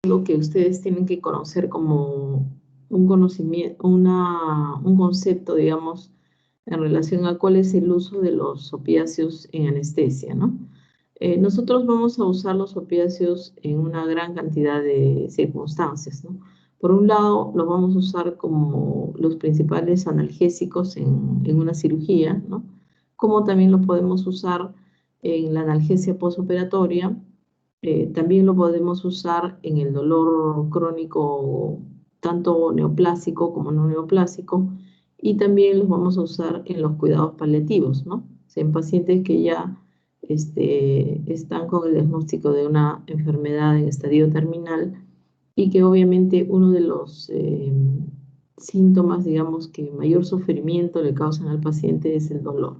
lo que ustedes tienen que conocer como un conocimiento, un concepto, digamos, en relación a cuál es el uso de los opiáceos en anestesia, ¿no? Nosotros vamos a usar los opiáceos en una gran cantidad de circunstancias, ¿no? Por un lado, los vamos a usar como los principales analgésicos en una cirugía, ¿no? Como también los podemos usar en la analgesia postoperatoria. También lo podemos usar en el dolor crónico, tanto neoplásico como no neoplásico, y también los vamos a usar en los cuidados paliativos, ¿no? O sea, en pacientes que ya están con el diagnóstico de una enfermedad en estadio terminal y que obviamente uno de los síntomas, digamos, que mayor sufrimiento le causan al paciente es el dolor.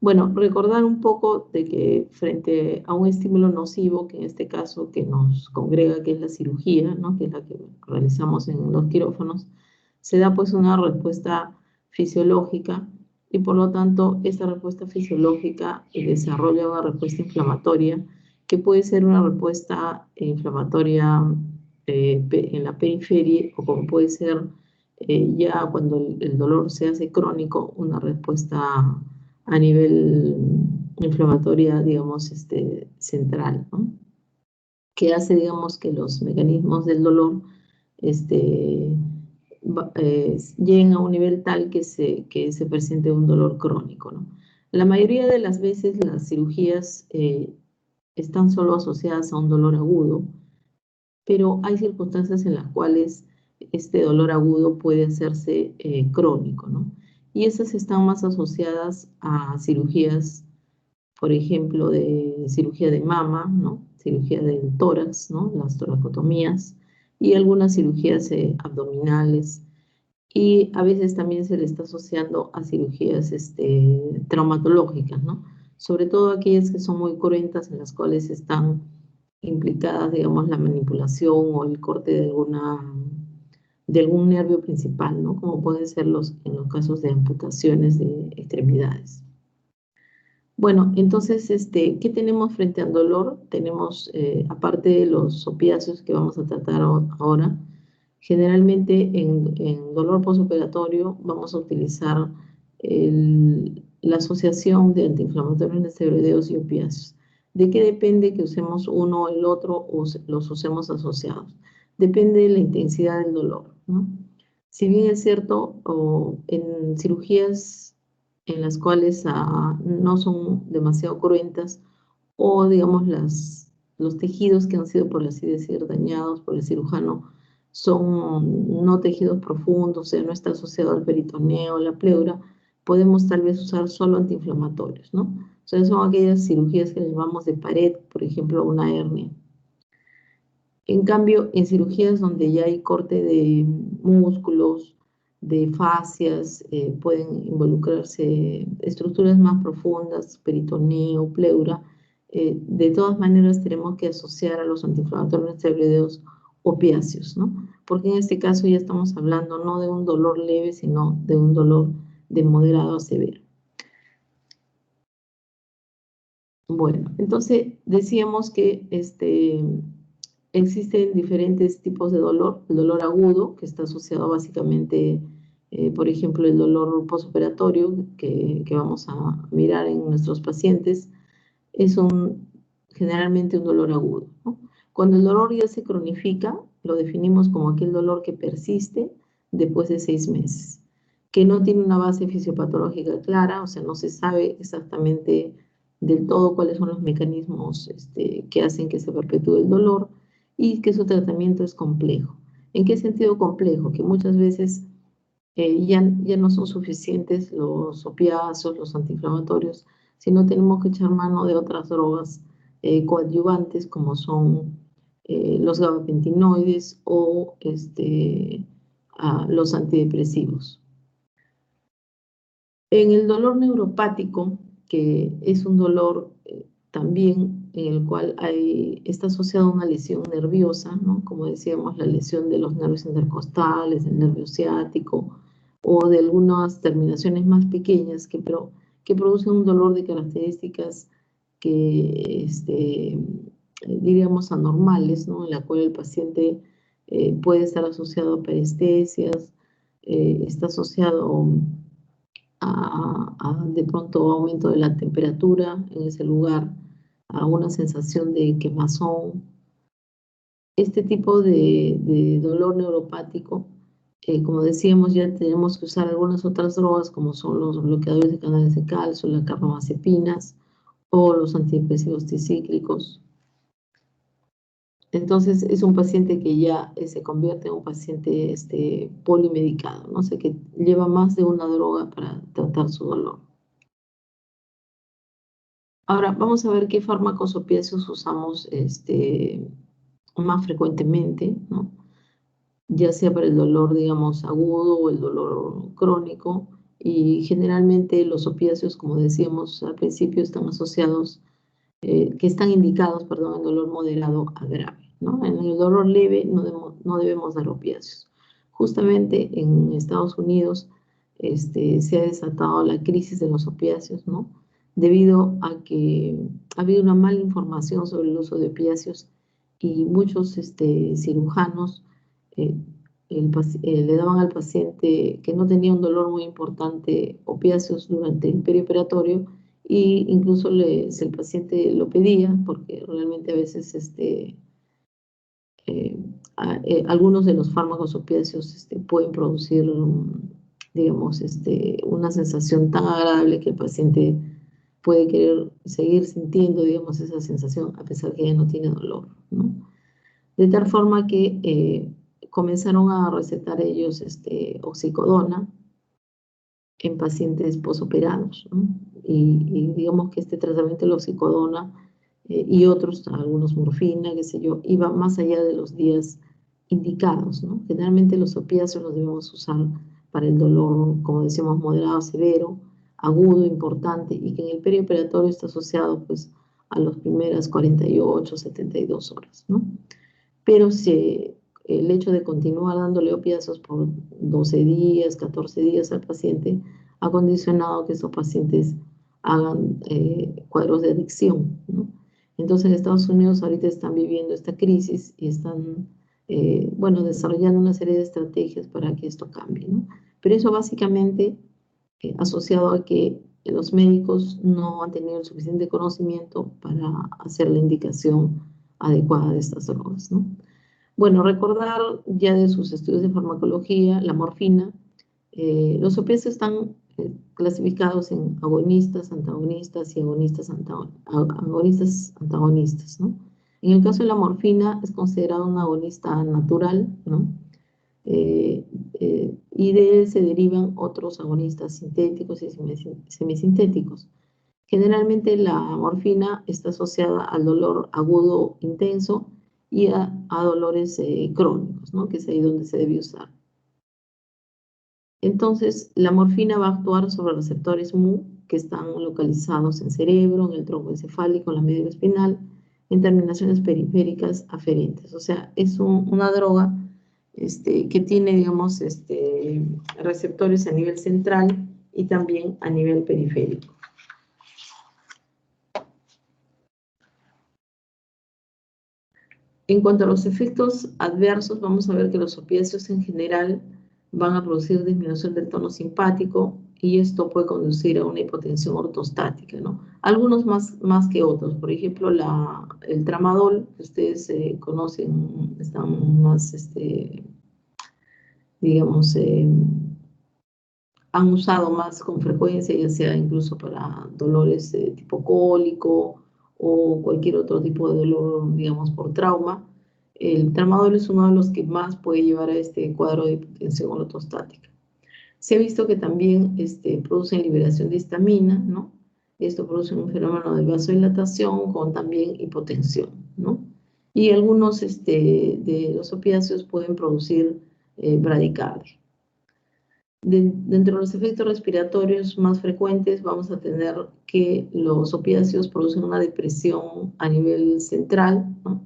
Bueno, recordar un poco de que frente a un estímulo nocivo, que en este caso que nos congrega, que es la cirugía, ¿no? Que es la que realizamos en los quirófanos, se da pues una respuesta fisiológica y por lo tanto esta respuesta fisiológica desarrolla una respuesta inflamatoria que puede ser una respuesta inflamatoria en la periferia o como puede ser ya cuando el dolor se hace crónico, una respuesta a nivel inflamatoria, digamos, central, ¿no? Que hace, digamos, que los mecanismos del dolor este, lleguen a un nivel tal que se presente un dolor crónico, ¿no? La mayoría de las veces las cirugías están solo asociadas a un dolor agudo, pero hay circunstancias en las cuales este dolor agudo puede hacerse crónico, ¿no? Y esas están más asociadas a cirugías, por ejemplo, de cirugía de mama, ¿no? Cirugía del tórax, ¿no? Las toracotomías y algunas cirugías abdominales. Y a veces también se le está asociando a cirugías traumatológicas, ¿no? Sobre todo aquellas que son muy cruentas, en las cuales están implicadas, digamos, la manipulación o el corte de algún nervio principal, ¿no? Como pueden ser en los casos de amputaciones de extremidades. Bueno, entonces, ¿qué tenemos frente al dolor? Tenemos, aparte de los opiáceos que vamos a tratar ahora, generalmente en dolor postoperatorio vamos a utilizar la asociación de antiinflamatorios no esteroideos y opiáceos. ¿De qué depende que usemos uno o el otro o los usemos asociados? Depende de la intensidad del dolor, ¿no? Si bien es cierto, en cirugías en las cuales no son demasiado cruentas o digamos los tejidos que han sido, por así decir, dañados por el cirujano son no tejidos profundos, o sea, no está asociado al peritoneo, la pleura, podemos tal vez usar solo antiinflamatorios, ¿no? O sea, son aquellas cirugías que llamamos de pared, por ejemplo, una hernia. En cambio, en cirugías donde ya hay corte de músculos, de fascias, pueden involucrarse estructuras más profundas, peritoneo, pleura. De todas maneras, tenemos que asociar a los antiinflamatorios no esteroideos opiáceos, ¿no? Porque en este caso ya estamos hablando no de un dolor leve, sino de un dolor de moderado a severo. Bueno, entonces decíamos que existen diferentes tipos de dolor. El dolor agudo, que está asociado básicamente, por ejemplo, el dolor postoperatorio que vamos a mirar en nuestros pacientes, es generalmente un dolor agudo, ¿no? Cuando el dolor ya se cronifica, lo definimos como aquel dolor que persiste después de 6 meses, que no tiene una base fisiopatológica clara, o sea, no se sabe exactamente del todo cuáles son los mecanismos que hacen que se perpetúe el dolor y que su tratamiento es complejo. ¿En qué sentido complejo? Que muchas veces ya no son suficientes los opiáceos, los antiinflamatorios, sino tenemos que echar mano de otras drogas coadyuvantes como son los gabapentinoides o los antidepresivos. En el dolor neuropático, que es un dolor también en el cual está asociada una lesión nerviosa, ¿no? Como decíamos, la lesión de los nervios intercostales, del nervio ciático, o de algunas terminaciones más pequeñas que producen un dolor de características que diríamos, anormales, ¿no? En la cual el paciente puede estar asociado a parestesias, está asociado de pronto aumento de la temperatura en ese lugar, a una sensación de quemazón. Este tipo de dolor neuropático, como decíamos, ya tenemos que usar algunas otras drogas como son los bloqueadores de canales de calcio, las carbamazepinas o los antidepresivos tricíclicos. Entonces es un paciente que ya se convierte en un paciente polimedicado, ¿no? O sea, que lleva más de una droga para tratar su dolor. Ahora, vamos a ver qué fármacos opiáceos usamos más frecuentemente, ¿no? Ya sea para el dolor, digamos, agudo o el dolor crónico. Y generalmente los opiáceos, como decíamos al principio, están asociados, que están indicados, perdón, en dolor moderado a grave, ¿no? En el dolor leve no debemos dar opiáceos. Justamente en Estados Unidos se ha desatado la crisis de los opiáceos, ¿no? Debido a que ha habido una mala información sobre el uso de opiáceos y muchos cirujanos eh, le daban al paciente que no tenía un dolor muy importante opiáceos durante el perioperatorio, y incluso si el paciente lo pedía, porque realmente a veces algunos de los fármacos opiáceos pueden producir, digamos, una sensación tan agradable que el paciente puede querer seguir sintiendo, digamos, esa sensación a pesar que ya no tiene dolor, ¿no? De tal forma que comenzaron a recetar ellos oxicodona en pacientes posoperados, ¿no? Y digamos que este tratamiento de la oxicodona y otros, algunos morfina, qué sé yo, iba más allá de los días indicados, ¿no? Generalmente los opiáceos los debemos usar para el dolor, como decíamos, moderado, severo, agudo, importante, y que en el perioperatorio está asociado, pues, a las primeras 48, 72 horas, ¿no? Pero si el hecho de continuar dándole opiáceos por 12 días, 14 días al paciente, ha condicionado que esos pacientes hagan cuadros de adicción, ¿no? Entonces, en Estados Unidos ahorita están viviendo esta crisis y están, bueno, desarrollando una serie de estrategias para que esto cambie, ¿no? Pero eso básicamente asociado a que los médicos no han tenido el suficiente conocimiento para hacer la indicación adecuada de estas drogas, ¿no? Bueno, recordar ya de sus estudios de farmacología, la morfina. Los opiáceos están clasificados en agonistas, antagonistas y agonistas, antagonistas, ¿no? En el caso de la morfina es considerado un agonista natural, ¿no? Y de él se derivan otros agonistas sintéticos y semisintéticos. Generalmente la morfina está asociada al dolor agudo intenso y a dolores crónicos, ¿no? Que es ahí donde se debe usar. Entonces, la morfina va a actuar sobre receptores Mu que están localizados en cerebro, en el tronco encefálico, en la médula espinal, en terminaciones periféricas aferentes. O sea, es una droga que tiene, digamos, receptores a nivel central y también a nivel periférico. En cuanto a los efectos adversos, vamos a ver que los opiáceos en general van a producir disminución del tono simpático y esto puede conducir a una hipotensión ortostática, ¿no? Algunos más que otros. Por ejemplo, el tramadol, que ustedes conocen, están más, digamos, han usado más con frecuencia, ya sea incluso para dolores tipo cólico o cualquier otro tipo de dolor, digamos, por trauma. El tramadol es uno de los que más puede llevar a este cuadro de hipotensión ortostática. Se ha visto que también producen liberación de histamina, ¿no? Esto produce un fenómeno de vasodilatación con también hipotensión, ¿no? Y algunos de los opiáceos pueden producir bradicardia. Dentro de los efectos respiratorios más frecuentes vamos a tener que los opiáceos producen una depresión a nivel central, ¿no?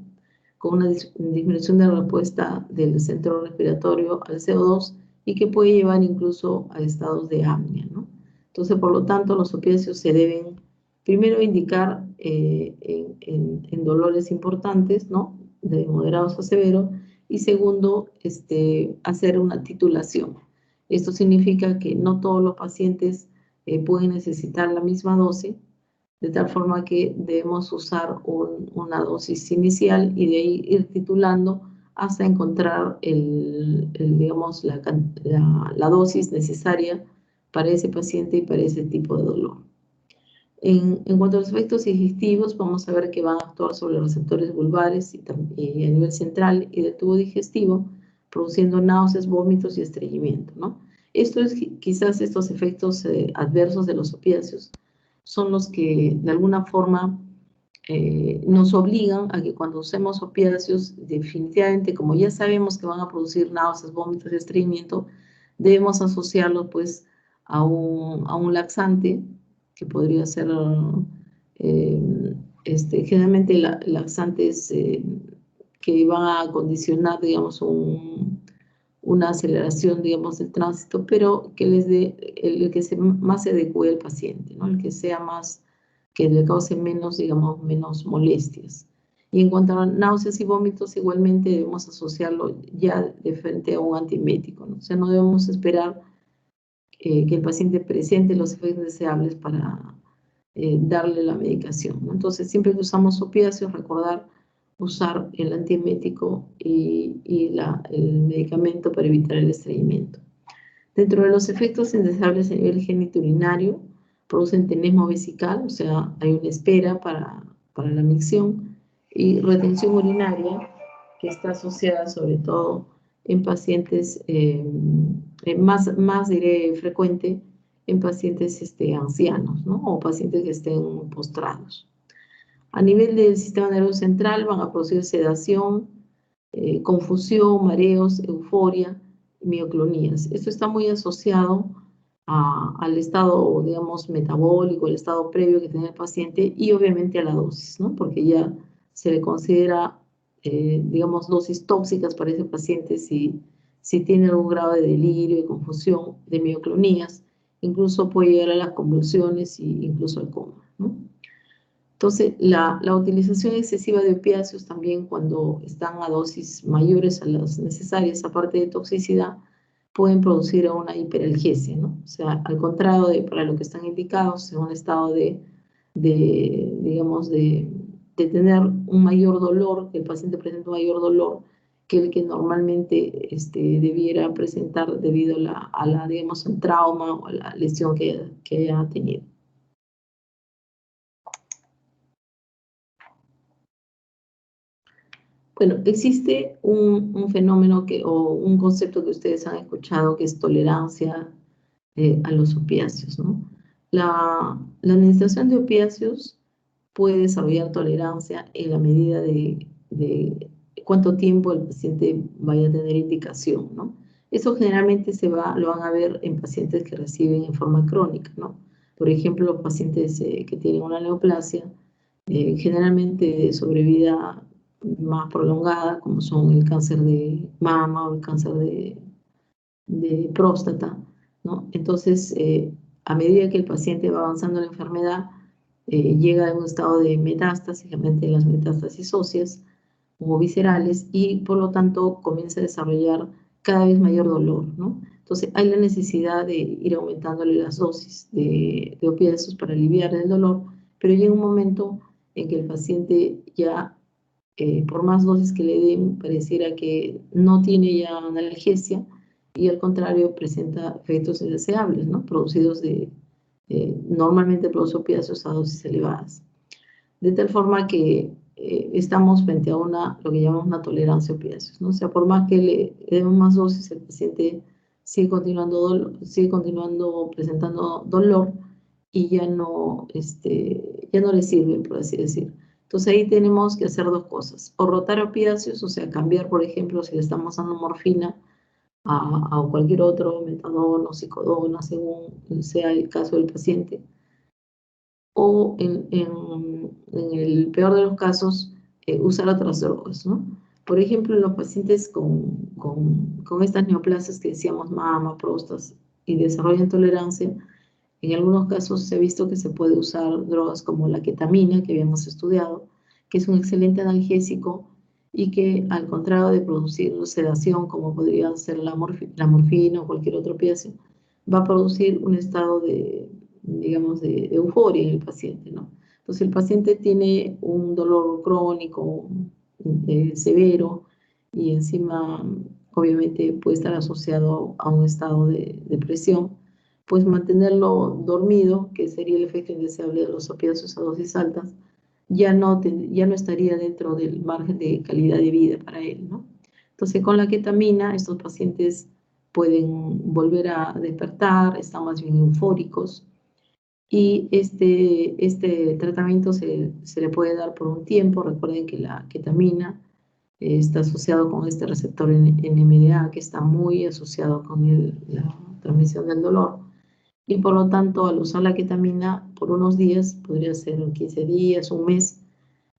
Con una disminución de la respuesta del centro respiratorio al CO2 y que puede llevar incluso a estados de apnea, ¿no? Entonces, por lo tanto, los opiáceos se deben Primero, indicar en dolores importantes, ¿no? De moderados a severos. Y segundo, hacer una titulación. Esto significa que no todos los pacientes pueden necesitar la misma dosis, de tal forma que debemos usar una dosis inicial y de ahí ir titulando hasta encontrar digamos, la dosis necesaria para ese paciente y para ese tipo de dolor. En cuanto a los efectos digestivos, vamos a ver que van a actuar sobre los receptores vulvares y a nivel central y del tubo digestivo, produciendo náuseas, vómitos y estreñimiento, ¿no? Quizás estos efectos adversos de los opiáceos son los que de alguna forma nos obligan a que cuando usemos opiáceos, definitivamente, como ya sabemos que van a producir náuseas, vómitos y estreñimiento, debemos asociarlos pues a un laxante, que podría ser generalmente laxantes que van a condicionar, digamos, una aceleración, digamos, del tránsito, pero que les dé el que más se adecue al paciente, ¿no? El que sea más, que le cause menos, digamos, menos molestias. Y en cuanto a náuseas y vómitos, igualmente debemos asociarlo ya de frente a un antiemético, ¿no? O sea, no debemos esperar que el paciente presente los efectos deseables para darle la medicación, ¿no? Entonces, siempre que usamos opiáceos, recordar usar el antiemético y el medicamento para evitar el estreñimiento. Dentro de los efectos indeseables a nivel genitourinario, producen tenesmo vesical, o sea, hay una espera para la micción, y retención urinaria, que está asociada sobre todo en pacientes, más diré frecuente, en pacientes ancianos, ¿no? O pacientes que estén postrados. A nivel del sistema nervioso central van a producir sedación, confusión, mareos, euforia, mioclonías. Esto está muy asociado al estado, digamos, metabólico, el estado previo que tiene el paciente y obviamente a la dosis, ¿no? Porque ya se le considera, digamos, dosis tóxicas para ese paciente si tiene algún grado de delirio, de confusión, de mioclonías, incluso puede llegar a las convulsiones e incluso al coma, ¿no? Entonces, la utilización excesiva de opiáceos también cuando están a dosis mayores a las necesarias, aparte de toxicidad, pueden producir una hiperalgesia, ¿no? O sea, al contrario de para lo que están indicados, en un estado digamos, de tener un mayor dolor, que el paciente presenta un mayor dolor que el que normalmente debiera presentar debido a digamos, un trauma o a la lesión que ha tenido. Bueno, existe un fenómeno o un concepto que ustedes han escuchado que es tolerancia a los opiáceos, ¿no? La administración de opiáceos puede desarrollar tolerancia en la medida de cuánto tiempo el paciente vaya a tener indicación, ¿no? Eso generalmente lo van a ver en pacientes que reciben en forma crónica, ¿no? Por ejemplo, los pacientes que tienen una neoplasia, generalmente de sobrevida más prolongada, como son el cáncer de mama o el cáncer de próstata, ¿no? Entonces, a medida que el paciente va avanzando en la enfermedad, llega a un estado de metástasis, generalmente las metástasis óseas o viscerales, y por lo tanto comienza a desarrollar cada vez mayor dolor, ¿no? Entonces, hay la necesidad de ir aumentándole las dosis de opiáceos para aliviar el dolor, pero llega un momento en que el paciente ya por más dosis que le den, pareciera que no tiene ya analgesia y al contrario presenta efectos indeseables, ¿no? Producidos normalmente por los opiáceos a dosis elevadas. De tal forma que estamos frente a lo que llamamos una tolerancia a opiáceos, ¿no? O sea, por más que le demos más dosis, el paciente sigue continuando presentando dolor y ya no le sirve, por así decir. Entonces ahí tenemos que hacer dos cosas, o rotar opiáceos, o sea, cambiar, por ejemplo, si le estamos dando morfina a cualquier otro, metadona o psicodona, según sea el caso del paciente, o en el peor de los casos, usar otras drogas, ¿no? Por ejemplo, en los pacientes con estas neoplasias que decíamos, mama, próstata, y desarrollan tolerancia, En algunos casos se ha visto que se puede usar drogas como la ketamina, que habíamos estudiado, que es un excelente analgésico y que, al contrario de producir sedación, como podría ser la morfina o cualquier otro opiáceo, va a producir un estado de, digamos, de euforia en el paciente, ¿no? Entonces, el paciente tiene un dolor crónico severo y encima, obviamente, puede estar asociado a un estado de depresión, pues mantenerlo dormido, que sería el efecto indeseable de los opiáceos a dosis altas, ya no estaría dentro del margen de calidad de vida para él, ¿no? Entonces, con la ketamina, estos pacientes pueden volver a despertar, están más bien eufóricos, y este tratamiento se le puede dar por un tiempo. Recuerden que la ketamina está asociado con este receptor NMDA, que está muy asociado con la transmisión del dolor. Y por lo tanto, al usar la ketamina por unos días, podría ser 15 días, un mes,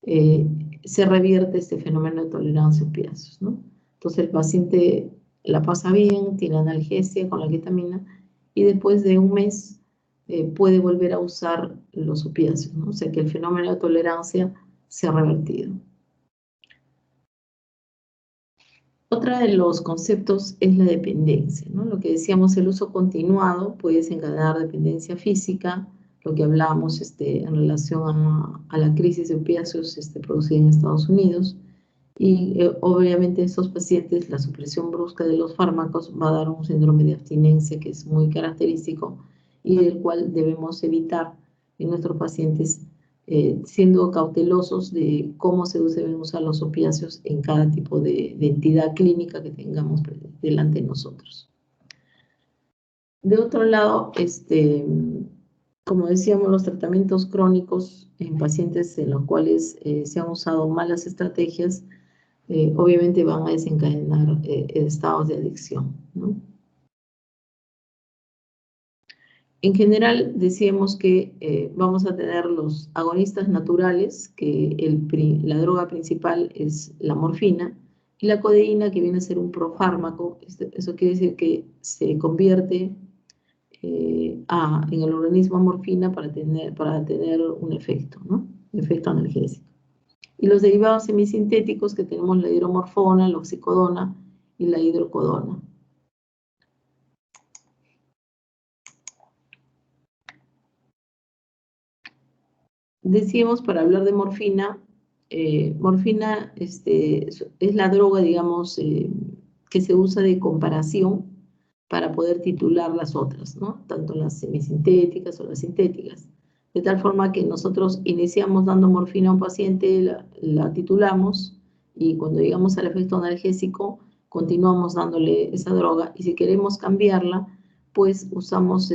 se revierte este fenómeno de tolerancia a opiáceos, ¿no? Entonces el paciente la pasa bien, tiene analgesia con la ketamina y después de un mes puede volver a usar los opiáceos, ¿no? O sea que el fenómeno de tolerancia se ha revertido. Otra de los conceptos es la dependencia, ¿no? Lo que decíamos, el uso continuado puede desencadenar dependencia física, lo que hablamos en relación a la crisis de opiáceos producida en Estados Unidos. Y obviamente en estos pacientes la supresión brusca de los fármacos va a dar un síndrome de abstinencia que es muy característico y del cual debemos evitar en nuestros pacientes, siendo cautelosos de cómo se deben usar los opiáceos en cada tipo de entidad clínica que tengamos delante de nosotros. De otro lado, como decíamos, los tratamientos crónicos en pacientes en los cuales se han usado malas estrategias, obviamente van a desencadenar estados de adicción, ¿no? En general, decíamos que vamos a tener los agonistas naturales, que la droga principal es la morfina, y la codeína, que viene a ser un profármaco. Eso quiere decir que se convierte en el organismo morfina para tener un efecto, ¿no? Un efecto analgésico. Y los derivados semisintéticos, que tenemos la hidromorfona, la oxicodona y la hidrocodona. Decíamos, para hablar de morfina, morfina es la droga, digamos, que se usa de comparación para poder titular las otras, ¿no? Tanto las semisintéticas o las sintéticas. De tal forma que nosotros iniciamos dando morfina a un paciente, la titulamos, y cuando llegamos al efecto analgésico, continuamos dándole esa droga, y si queremos cambiarla, pues usamos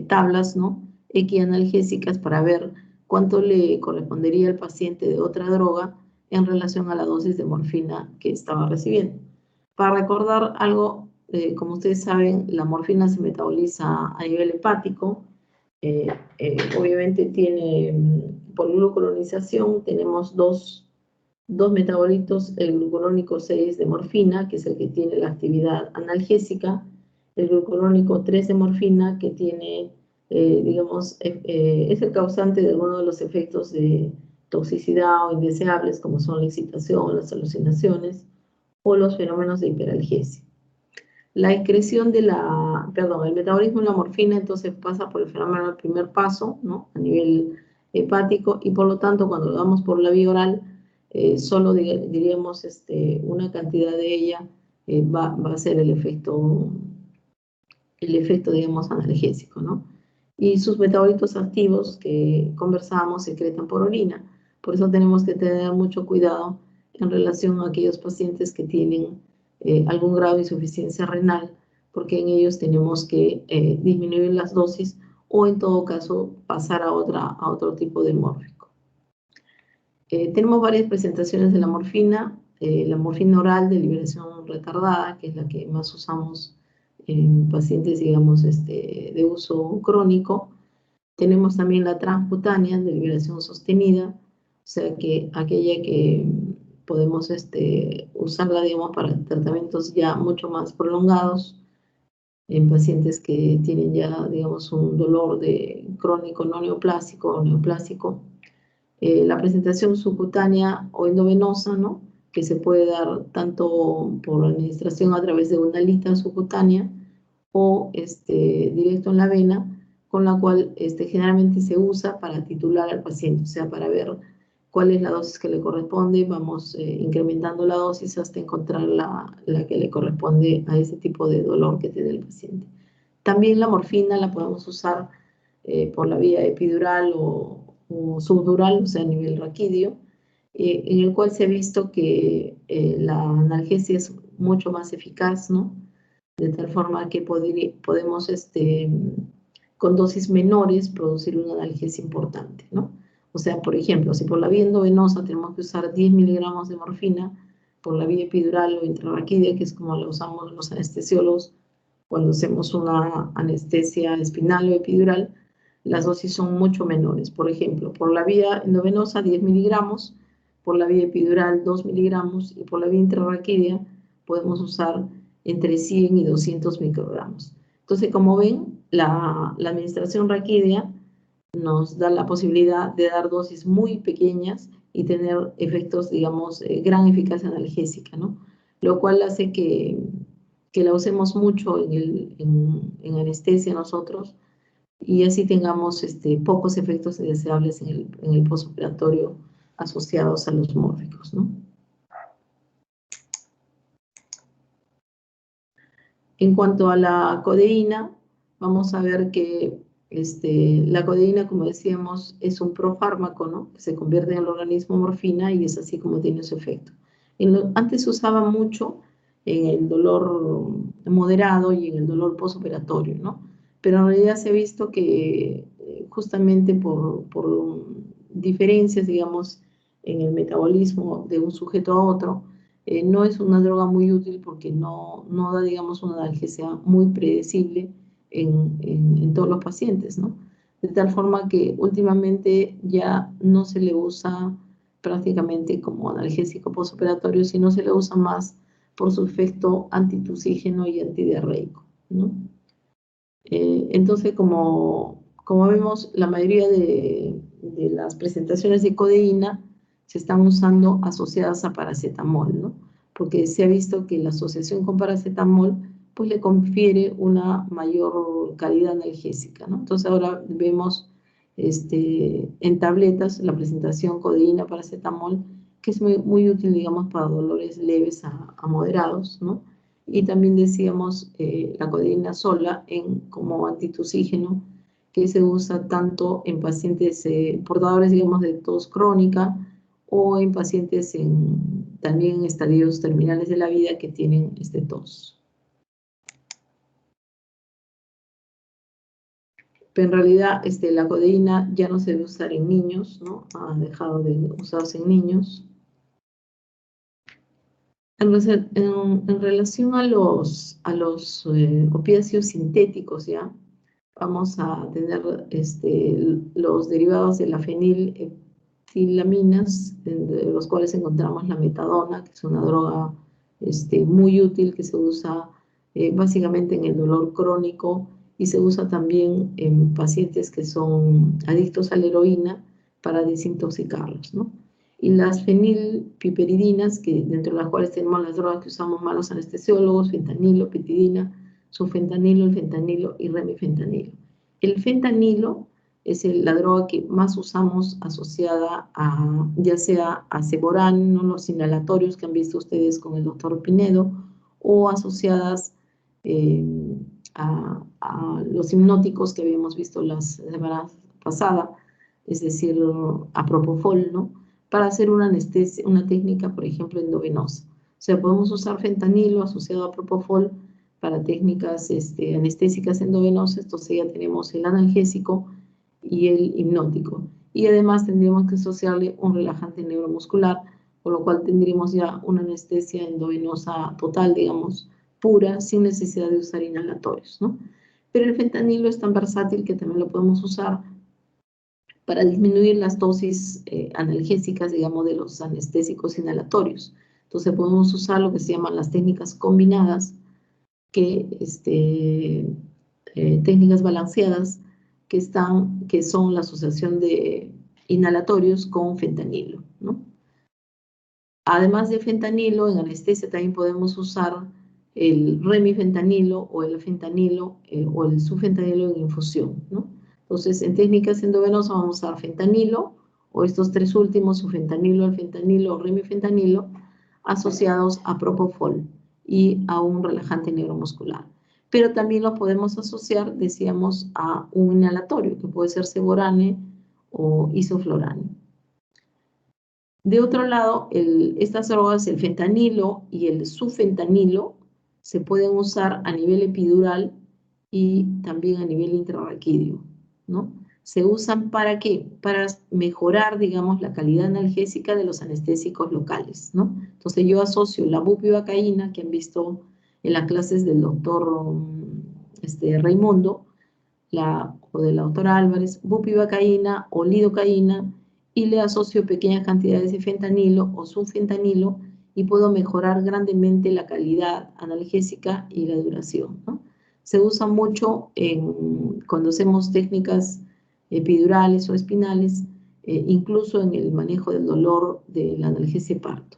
tablas, ¿no? Equianalgésicas, para ver cuánto le correspondería al paciente de otra droga en relación a la dosis de morfina que estaba recibiendo. Para recordar algo, como ustedes saben, la morfina se metaboliza a nivel hepático. Obviamente por glucuronización tenemos dos metabolitos: el glucurónico 6 de morfina, que es el que tiene la actividad analgésica; el glucurónico 3 de morfina, que tiene, digamos, es el causante de algunos de los efectos de toxicidad o indeseables, como son la excitación, las alucinaciones o los fenómenos de hiperalgesia. La excreción el metabolismo de la morfina entonces pasa por el fenómeno del primer paso, ¿no? A nivel hepático, y por lo tanto, cuando lo damos por la vía oral, solo diríamos una cantidad de ella va a ser el efecto, digamos, analgésico, ¿no? Y sus metabolitos activos que conversábamos secretan por orina. Por eso tenemos que tener mucho cuidado en relación a aquellos pacientes que tienen algún grado de insuficiencia renal, porque en ellos tenemos que disminuir las dosis o, en todo caso, pasar a otro tipo de mórfico. Tenemos varias presentaciones de la morfina oral de liberación retardada, que es la que más usamos en pacientes, digamos, de uso crónico. Tenemos también la transcutánea de liberación sostenida, o sea que aquella que podemos usarla, digamos, para tratamientos ya mucho más prolongados, en pacientes que tienen ya, digamos, un dolor crónico no neoplásico o neoplásico. La presentación subcutánea o endovenosa, ¿no? Que se puede dar tanto por administración a través de una lita subcutánea o directo en la vena, con la cual generalmente se usa para titular al paciente, o sea, para ver cuál es la dosis que le corresponde, vamos incrementando la dosis hasta encontrar la que le corresponde a ese tipo de dolor que tiene el paciente. También la morfina la podemos usar por la vía epidural o subdural, o sea, a nivel raquídeo, en el cual se ha visto que la analgesia es mucho más eficaz, ¿no? De tal forma que podemos, con dosis menores, producir una analgesia importante, ¿no? O sea, por ejemplo, si por la vía endovenosa tenemos que usar 10 miligramos de morfina, por la vía epidural o intrarraquídea, que es como la usamos los anestesiólogos cuando hacemos una anestesia espinal o epidural, las dosis son mucho menores. Por ejemplo, por la vía endovenosa 10 miligramos, por la vía epidural 2 miligramos y por la vía intrarraquídea podemos usar entre 100 y 200 microgramos. Entonces, como ven, la administración raquídea nos da la posibilidad de dar dosis muy pequeñas y tener efectos, digamos, gran eficacia analgésica, ¿no? Lo cual hace que la usemos mucho en anestesia nosotros y así tengamos pocos efectos indeseables en el postoperatorio asociados a los mórficos, ¿no? En cuanto a la codeína, vamos a ver que la codeína, como decíamos, es un profármaco, ¿no? Que se convierte en el organismo morfina y es así como tiene su efecto. Antes se usaba mucho en el dolor moderado y en el dolor postoperatorio, ¿no? Pero en realidad se ha visto que justamente por diferencias, digamos, en el metabolismo de un sujeto a otro, no es una droga muy útil porque no da, digamos, una analgesia muy predecible en todos los pacientes, ¿no? De tal forma que últimamente ya no se le usa prácticamente como analgésico postoperatorio, sino se le usa más por su efecto antitusígeno y antidiarreico, ¿no? Entonces, como vemos, la mayoría de las presentaciones de codeína se están usando asociadas a paracetamol, ¿no? Porque se ha visto que la asociación con paracetamol pues le confiere una mayor calidad analgésica, ¿no? Entonces ahora vemos en tabletas la presentación codeína-paracetamol, que es muy útil, digamos, para dolores leves a moderados, ¿no? Y también decíamos la codeína sola como antitusígeno, que se usa tanto en pacientes portadores, digamos, de tos crónica o en pacientes también en estadios terminales de la vida que tienen tos. Pero en realidad la codeína ya no se debe usar en niños, ¿no? Ha dejado de usarse en niños. En relación a los opiáceos sintéticos, ¿ya? Vamos a tener los derivados de la feniletilaminas, de los cuales encontramos la metadona, que es una droga muy útil que se usa básicamente en el dolor crónico y se usa también en pacientes que son adictos a la heroína para desintoxicarlos, ¿no? Y las fenilpiperidinas, que dentro de las cuales tenemos las drogas que usamos más los anestesiólogos, fentanilo, pitidina, sulfentanilo, el fentanilo y remifentanilo. El fentanilo es la droga que más usamos asociada ya sea a Ceborán, ¿no? Los inhalatorios que han visto ustedes con el doctor Pinedo, o asociadas a los hipnóticos que habíamos visto la semana pasada, es decir, a Propofol, ¿no? Para hacer una anestesia, una técnica, por ejemplo, endovenosa. O sea, podemos usar fentanilo asociado a Propofol para técnicas anestésicas endovenosas, entonces ya tenemos el analgésico y el hipnótico. Y además tendríamos que asociarle un relajante neuromuscular, con lo cual tendríamos ya una anestesia endovenosa total, digamos, pura, sin necesidad de usar inhalatorios, ¿no? Pero el fentanilo es tan versátil que también lo podemos usar para disminuir las dosis analgésicas, digamos, de los anestésicos inhalatorios. Entonces podemos usar lo que se llaman las técnicas combinadas, que técnicas balanceadas que son la asociación de inhalatorios con fentanilo, ¿no? Además de fentanilo, en anestesia también podemos usar el remifentanilo o el fentanilo o el sufentanilo en infusión, ¿no? Entonces, en técnicas endovenosas vamos a usar fentanilo o estos tres últimos, sufentanilo, alfentanilo o remifentanilo, asociados a propofol y a un relajante neuromuscular. Pero también lo podemos asociar, decíamos, a un inhalatorio, que puede ser ceborane o isoflorane. De otro lado, estas drogas, el fentanilo y el sufentanilo, se pueden usar a nivel epidural y también a nivel intrarraquídeo, ¿no? ¿Se usan para qué? Para mejorar, digamos, la calidad analgésica de los anestésicos locales, ¿no? Entonces yo asocio la bupivacaína, que han visto en las clases del doctor Raimundo, o de la doctora Álvarez, bupivacaína o lidocaína, y le asocio pequeñas cantidades de fentanilo o sufentanilo y puedo mejorar grandemente la calidad analgésica y la duración, ¿no? Se usa mucho cuando hacemos técnicas epidurales o espinales, incluso en el manejo del dolor de la analgesia parto.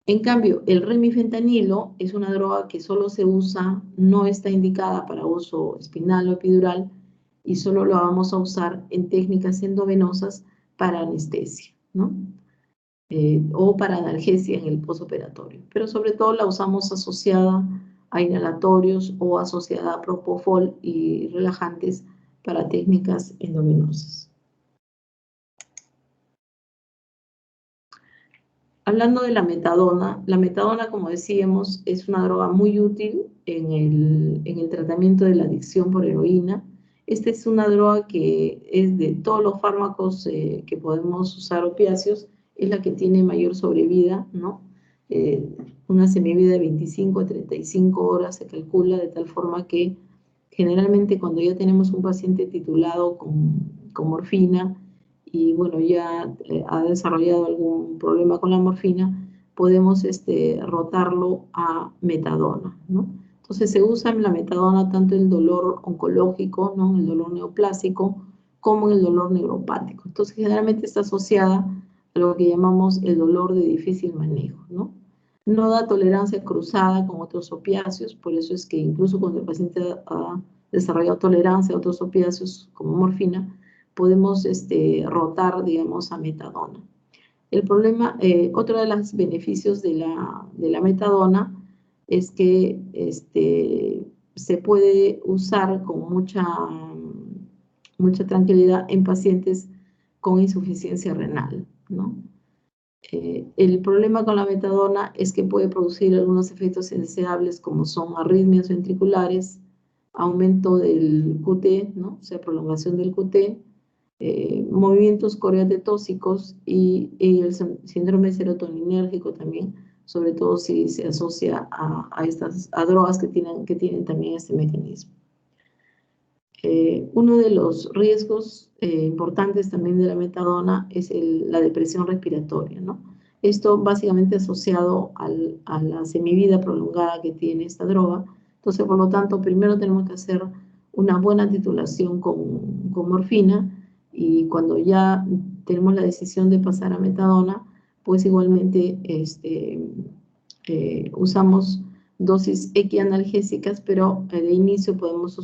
En cambio, el remifentanilo es una droga que solo se usa, no está indicada para uso espinal o epidural, y solo lo vamos a usar en técnicas endovenosas para anestesia, ¿no? O para analgesia en el postoperatorio. Pero sobre todo la usamos asociada a inhalatorios o asociada a propofol y relajantes para técnicas endovenosas. Hablando de la metadona, como decíamos, es una droga muy útil en el tratamiento de la adicción por heroína. Esta es una droga que es de todos los fármacos que podemos usar opiáceos, es la que tiene mayor sobrevida, ¿no? Una semivida de 25 a 35 horas se calcula, de tal forma que generalmente cuando ya tenemos un paciente titulado con morfina, y bueno, ya ha desarrollado algún problema con la morfina, podemos rotarlo a metadona, ¿no? Entonces se usa en la metadona tanto el dolor oncológico, ¿no? El dolor neoplásico, como en el dolor neuropático. Entonces generalmente está asociada a lo que llamamos el dolor de difícil manejo, ¿no? No da tolerancia cruzada con otros opiáceos, por eso es que incluso cuando el paciente ha desarrollado tolerancia a otros opiáceos como morfina, podemos rotar, digamos, a metadona. El problema, otro de los beneficios de la metadona es que se puede usar con mucha tranquilidad en pacientes con insuficiencia renal, ¿no? El problema con la metadona es que puede producir algunos efectos indeseables como son arritmias ventriculares, aumento del QT, ¿no? O sea, prolongación del QT, movimientos coreotetóxicos y el síndrome serotoninérgico también, sobre todo si se asocia a drogas que tienen también este mecanismo. Uno de los riesgos importantes también de la metadona es la depresión respiratoria, ¿no? Esto básicamente asociado a la semivida prolongada que tiene esta droga. Entonces, por lo tanto, primero tenemos que hacer una buena titulación con morfina, y cuando ya tenemos la decisión de pasar a metadona, pues igualmente usamos dosis equianalgésicas, pero de inicio podemos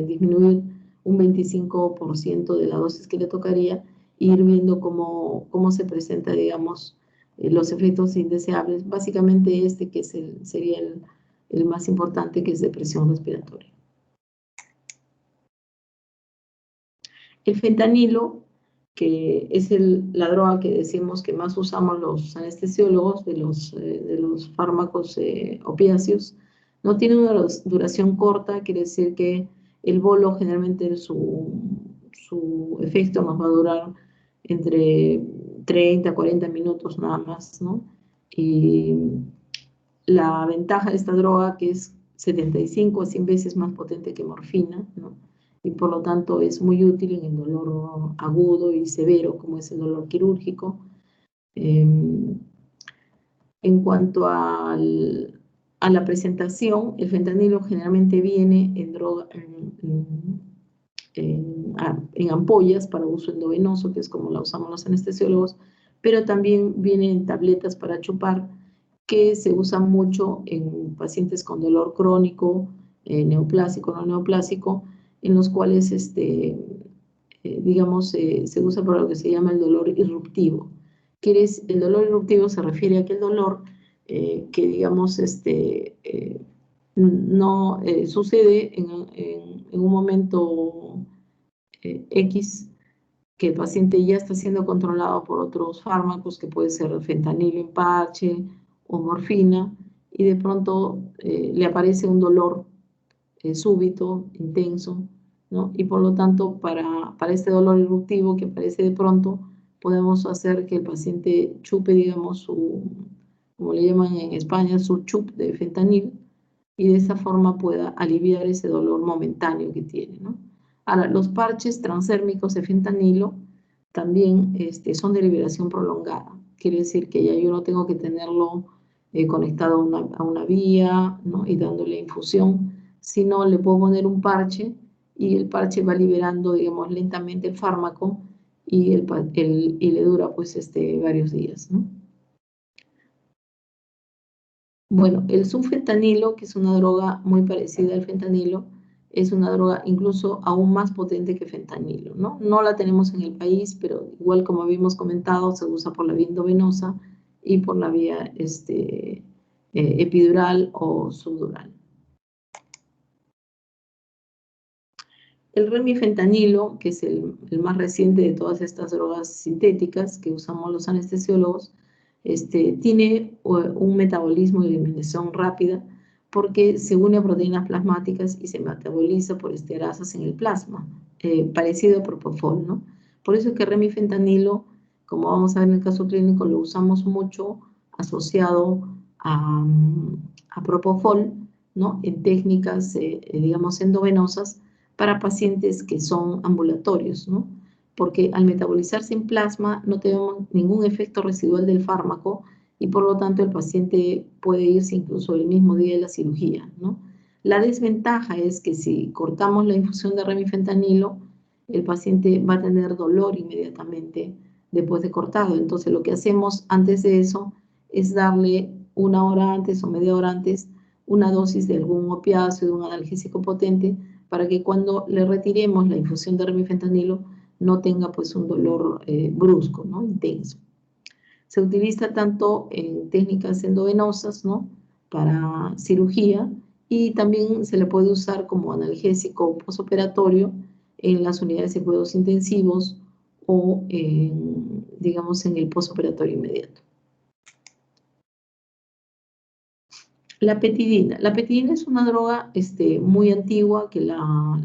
disminuir un 25% de la dosis que le tocaría e ir viendo cómo se presenta, digamos, los efectos indeseables. Básicamente que sería el más importante, que es depresión respiratoria. El fentanilo, que es la droga que decimos que más usamos los anestesiólogos de los fármacos opiáceos, no tiene una duración corta, quiere decir que el bolo generalmente su efecto nos va a durar entre 30 a 40 minutos nada más, ¿no? Y la ventaja de esta droga, que es 75 a 100 veces más potente que morfina, ¿no? Y por lo tanto es muy útil en el dolor agudo y severo, como es el dolor quirúrgico. En cuanto al a la presentación, el fentanilo generalmente viene en ampollas para uso endovenoso, que es como la usamos los anestesiólogos, pero también viene en tabletas para chupar, que se usan mucho en pacientes con dolor crónico, neoplásico, no neoplásico, en los cuales, digamos, se usa para lo que se llama el dolor irruptivo. El dolor irruptivo se refiere a aquel dolor que, digamos, no sucede en un momento X, que el paciente ya está siendo controlado por otros fármacos, que puede ser fentanilo en parche o morfina, y de pronto le aparece un dolor súbito, intenso, ¿no? Y por lo tanto, para este dolor irruptivo que aparece de pronto, podemos hacer que el paciente chupe, digamos, como le llaman en España, su chup de fentanil, y de esa forma pueda aliviar ese dolor momentáneo que tiene, ¿no? Ahora, los parches transdérmicos de fentanilo también son de liberación prolongada. Quiere decir que ya yo no tengo que tenerlo conectado a una vía, ¿no? Y dándole infusión, sino le puedo poner un parche y el parche va liberando, digamos, lentamente el fármaco y, y le dura pues varios días, ¿no? Bueno, el sulfentanilo, que es una droga muy parecida al fentanilo, es una droga incluso aún más potente que fentanilo, ¿no? No la tenemos en el país, pero igual como habíamos comentado, se usa por la vía endovenosa y por la vía epidural o subdural. El remifentanilo, que es el más reciente de todas estas drogas sintéticas que usamos los anestesiólogos, tiene un metabolismo y eliminación rápida porque se une a proteínas plasmáticas y se metaboliza por esterasas en el plasma, parecido a propofol, ¿no? Por eso es que remifentanilo, como vamos a ver en el caso clínico, lo usamos mucho asociado a propofol, ¿no? En técnicas, digamos, endovenosas, para pacientes que son ambulatorios, ¿no? Porque al metabolizarse en plasma no tenemos ningún efecto residual del fármaco y por lo tanto el paciente puede irse incluso el mismo día de la cirugía, ¿no? La desventaja es que si cortamos la infusión de remifentanilo, el paciente va a tener dolor inmediatamente después de cortado. Entonces lo que hacemos antes de eso es darle una hora antes o media hora antes una dosis de algún opiáceo, de un analgésico potente, para que cuando le retiremos la infusión de remifentanilo no tenga pues un dolor brusco, ¿no? Intenso. Se utiliza tanto en técnicas endovenosas, ¿no? Para cirugía, y también se le puede usar como analgésico posoperatorio en las unidades de cuidados intensivos o digamos en el posoperatorio inmediato. La petidina. La petidina es una droga muy antigua que la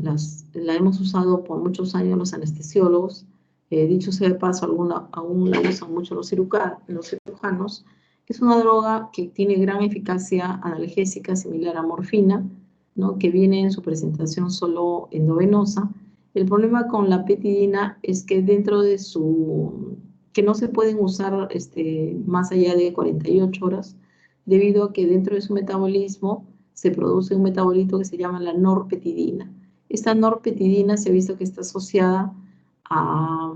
hemos usado por muchos años los anestesiólogos. Dicho sea de paso, aún la usan mucho los cirujanos. Es una droga que tiene gran eficacia analgésica similar a morfina, ¿no? Que viene en su presentación solo endovenosa. El problema con la petidina es que que no se pueden usar más allá de 48 horas, debido a que dentro de su metabolismo se produce un metabolito que se llama la norpetidina. Esta norpetidina se ha visto que está asociada a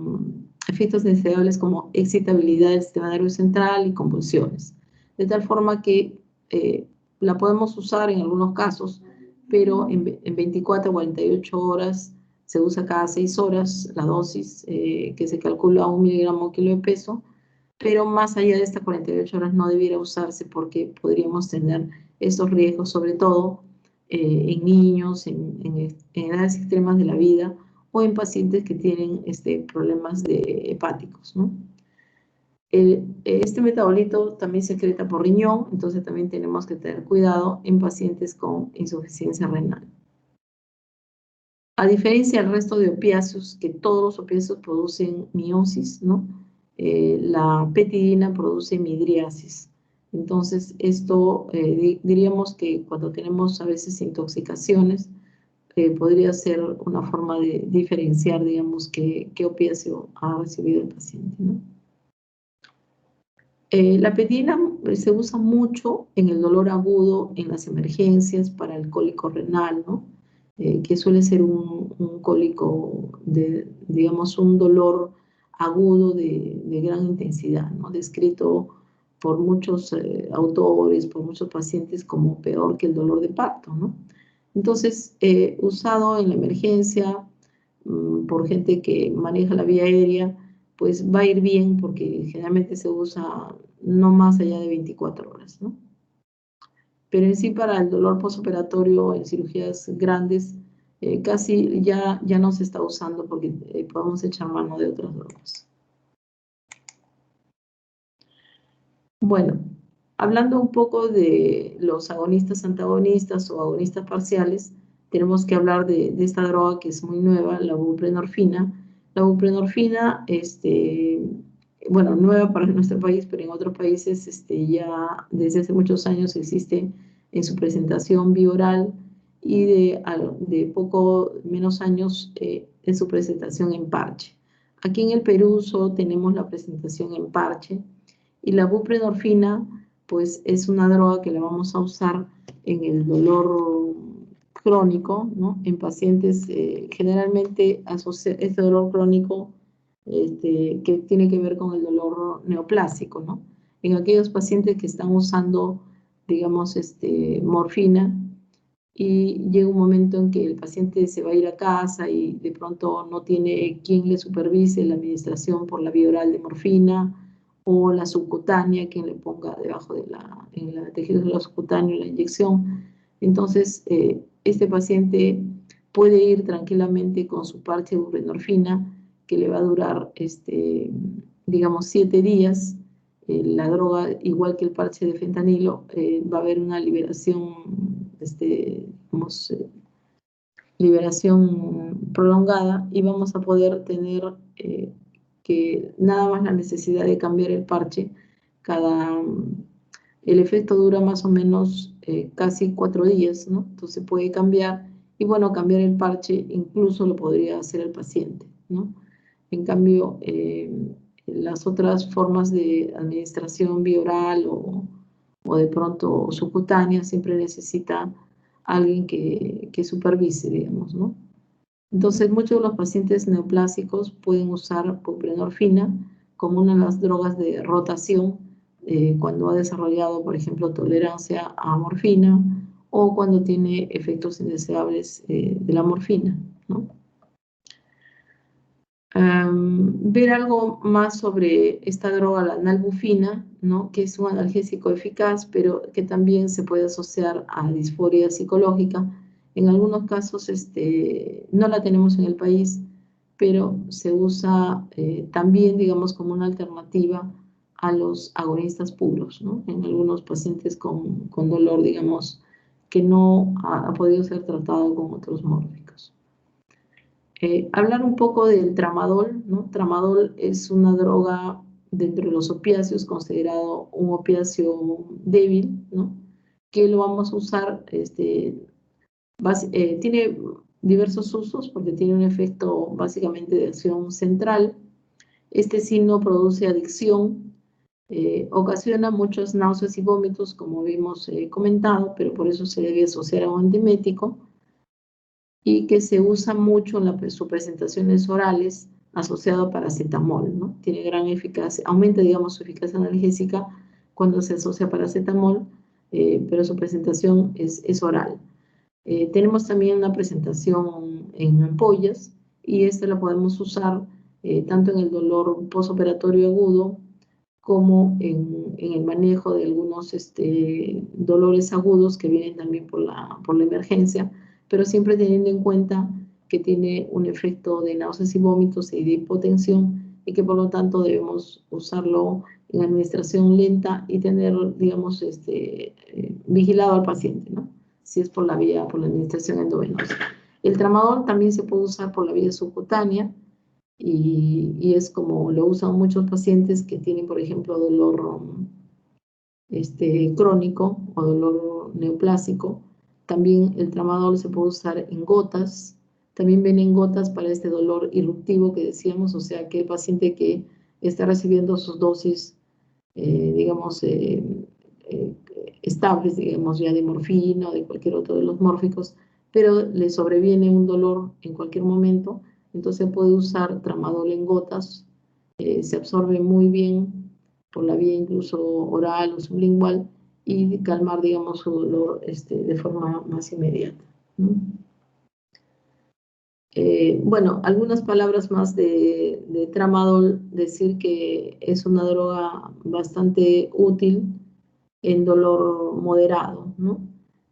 efectos deseables como excitabilidad del sistema nervioso central y convulsiones. De tal forma que la podemos usar en algunos casos, pero en 24 a 48 horas se usa cada 6 horas la dosis que se calcula a 1 miligramo kilo de peso, pero más allá de estas 48 horas no debiera usarse porque podríamos tener estos riesgos, sobre todo en niños, en edades extremas de la vida o en pacientes que tienen problemas hepáticos, ¿no? Este metabolito también se secreta por riñón, entonces también tenemos que tener cuidado en pacientes con insuficiencia renal. A diferencia del resto de opiáceos, que todos los opiáceos producen miosis, ¿no? La petidina produce midriasis. Entonces, esto diríamos que cuando tenemos a veces intoxicaciones, podría ser una forma de diferenciar, digamos, qué opiáceo ha recibido el paciente, ¿no? La pedina se usa mucho en el dolor agudo, en las emergencias para el cólico renal, ¿no? Que suele ser un cólico digamos, un dolor agudo de gran intensidad, ¿no? Descrito por muchos autores, por muchos pacientes como peor que el dolor de parto, ¿no? Entonces, usado en la emergencia, por gente que maneja la vía aérea, pues va a ir bien porque generalmente se usa no más allá de 24 horas, ¿no? Pero en sí para el dolor postoperatorio en cirugías grandes casi ya no se está usando porque podemos echar mano de otras drogas. Bueno, hablando un poco de los agonistas antagonistas o agonistas parciales, tenemos que hablar de esta droga que es muy nueva, la buprenorfina. La buprenorfina, bueno, nueva para nuestro país, pero en otros países ya desde hace muchos años existe en su presentación bioral y de poco menos años en su presentación en parche. Aquí en el Perú solo tenemos la presentación en parche. Y la buprenorfina, pues es una droga que la vamos a usar en el dolor crónico, ¿no? En pacientes generalmente este dolor crónico que tiene que ver con el dolor neoplásico, ¿no? En aquellos pacientes que están usando, digamos, morfina y llega un momento en que el paciente se va a ir a casa y de pronto no tiene quien le supervise la administración por la vía oral de morfina o la subcutánea, quien le ponga debajo en el tejido subcutáneo la inyección. Entonces, este paciente puede ir tranquilamente con su parche de buprenorfina, que le va a durar, digamos, 7 días. La droga, igual que el parche de fentanilo, va a haber una liberación, digamos, liberación prolongada y vamos a poder tener que nada más la necesidad de cambiar el parche el efecto dura más o menos casi 4 días, ¿no? Entonces puede cambiar y bueno, cambiar el parche incluso lo podría hacer el paciente, ¿no? En cambio, las otras formas de administración bioral o de pronto subcutánea siempre necesita alguien que supervise, digamos, ¿no? Entonces, muchos de los pacientes neoplásicos pueden usar buprenorfina como una de las drogas de rotación cuando ha desarrollado, por ejemplo, tolerancia a morfina o cuando tiene efectos indeseables de la morfina, ¿no? Ver algo más sobre esta droga, la nalbufina, ¿no? Que es un analgésico eficaz, pero que también se puede asociar a disforia psicológica. En algunos casos no la tenemos en el país, pero se usa también, digamos, como una alternativa a los agonistas puros, ¿no? En algunos pacientes con dolor, digamos, que no ha podido ser tratado con otros mórficos. Hablar un poco del tramadol, ¿no? Tramadol es una droga dentro de los opiáceos considerado un opiáceo débil, ¿no? Que lo vamos a usar, tiene diversos usos porque tiene un efecto básicamente de acción central. Este sí no produce adicción, ocasiona muchas náuseas y vómitos, como vimos comentado, pero por eso se debe asociar a un antiemético y que se usa mucho en sus presentaciones orales asociado a paracetamol, ¿no? Tiene gran eficacia, aumenta, digamos, su eficacia analgésica cuando se asocia a paracetamol, pero su presentación es oral. Tenemos también una presentación en ampollas y esta la podemos usar tanto en el dolor postoperatorio agudo como en el manejo de algunos dolores agudos que vienen también por la emergencia, pero siempre teniendo en cuenta que tiene un efecto de náuseas y vómitos y de hipotensión y que por lo tanto debemos usarlo en administración lenta y tener, digamos, vigilado al paciente, ¿no? Si es por la administración endovenosa. El tramadol también se puede usar por la vía subcutánea y es como lo usan muchos pacientes que tienen, por ejemplo, dolor crónico o dolor neoplásico. También el tramadol se puede usar en gotas. También vienen gotas para este dolor irruptivo que decíamos, o sea, que el paciente que está recibiendo sus dosis digamos, estables, digamos, ya de morfina o de cualquier otro de los mórficos, pero le sobreviene un dolor en cualquier momento, entonces puede usar tramadol en gotas, se absorbe muy bien por la vía incluso oral o sublingual y calmar, digamos, su dolor de forma más inmediata, ¿no? Bueno, algunas palabras más de tramadol, decir que es una droga bastante útil en dolor moderado, ¿no?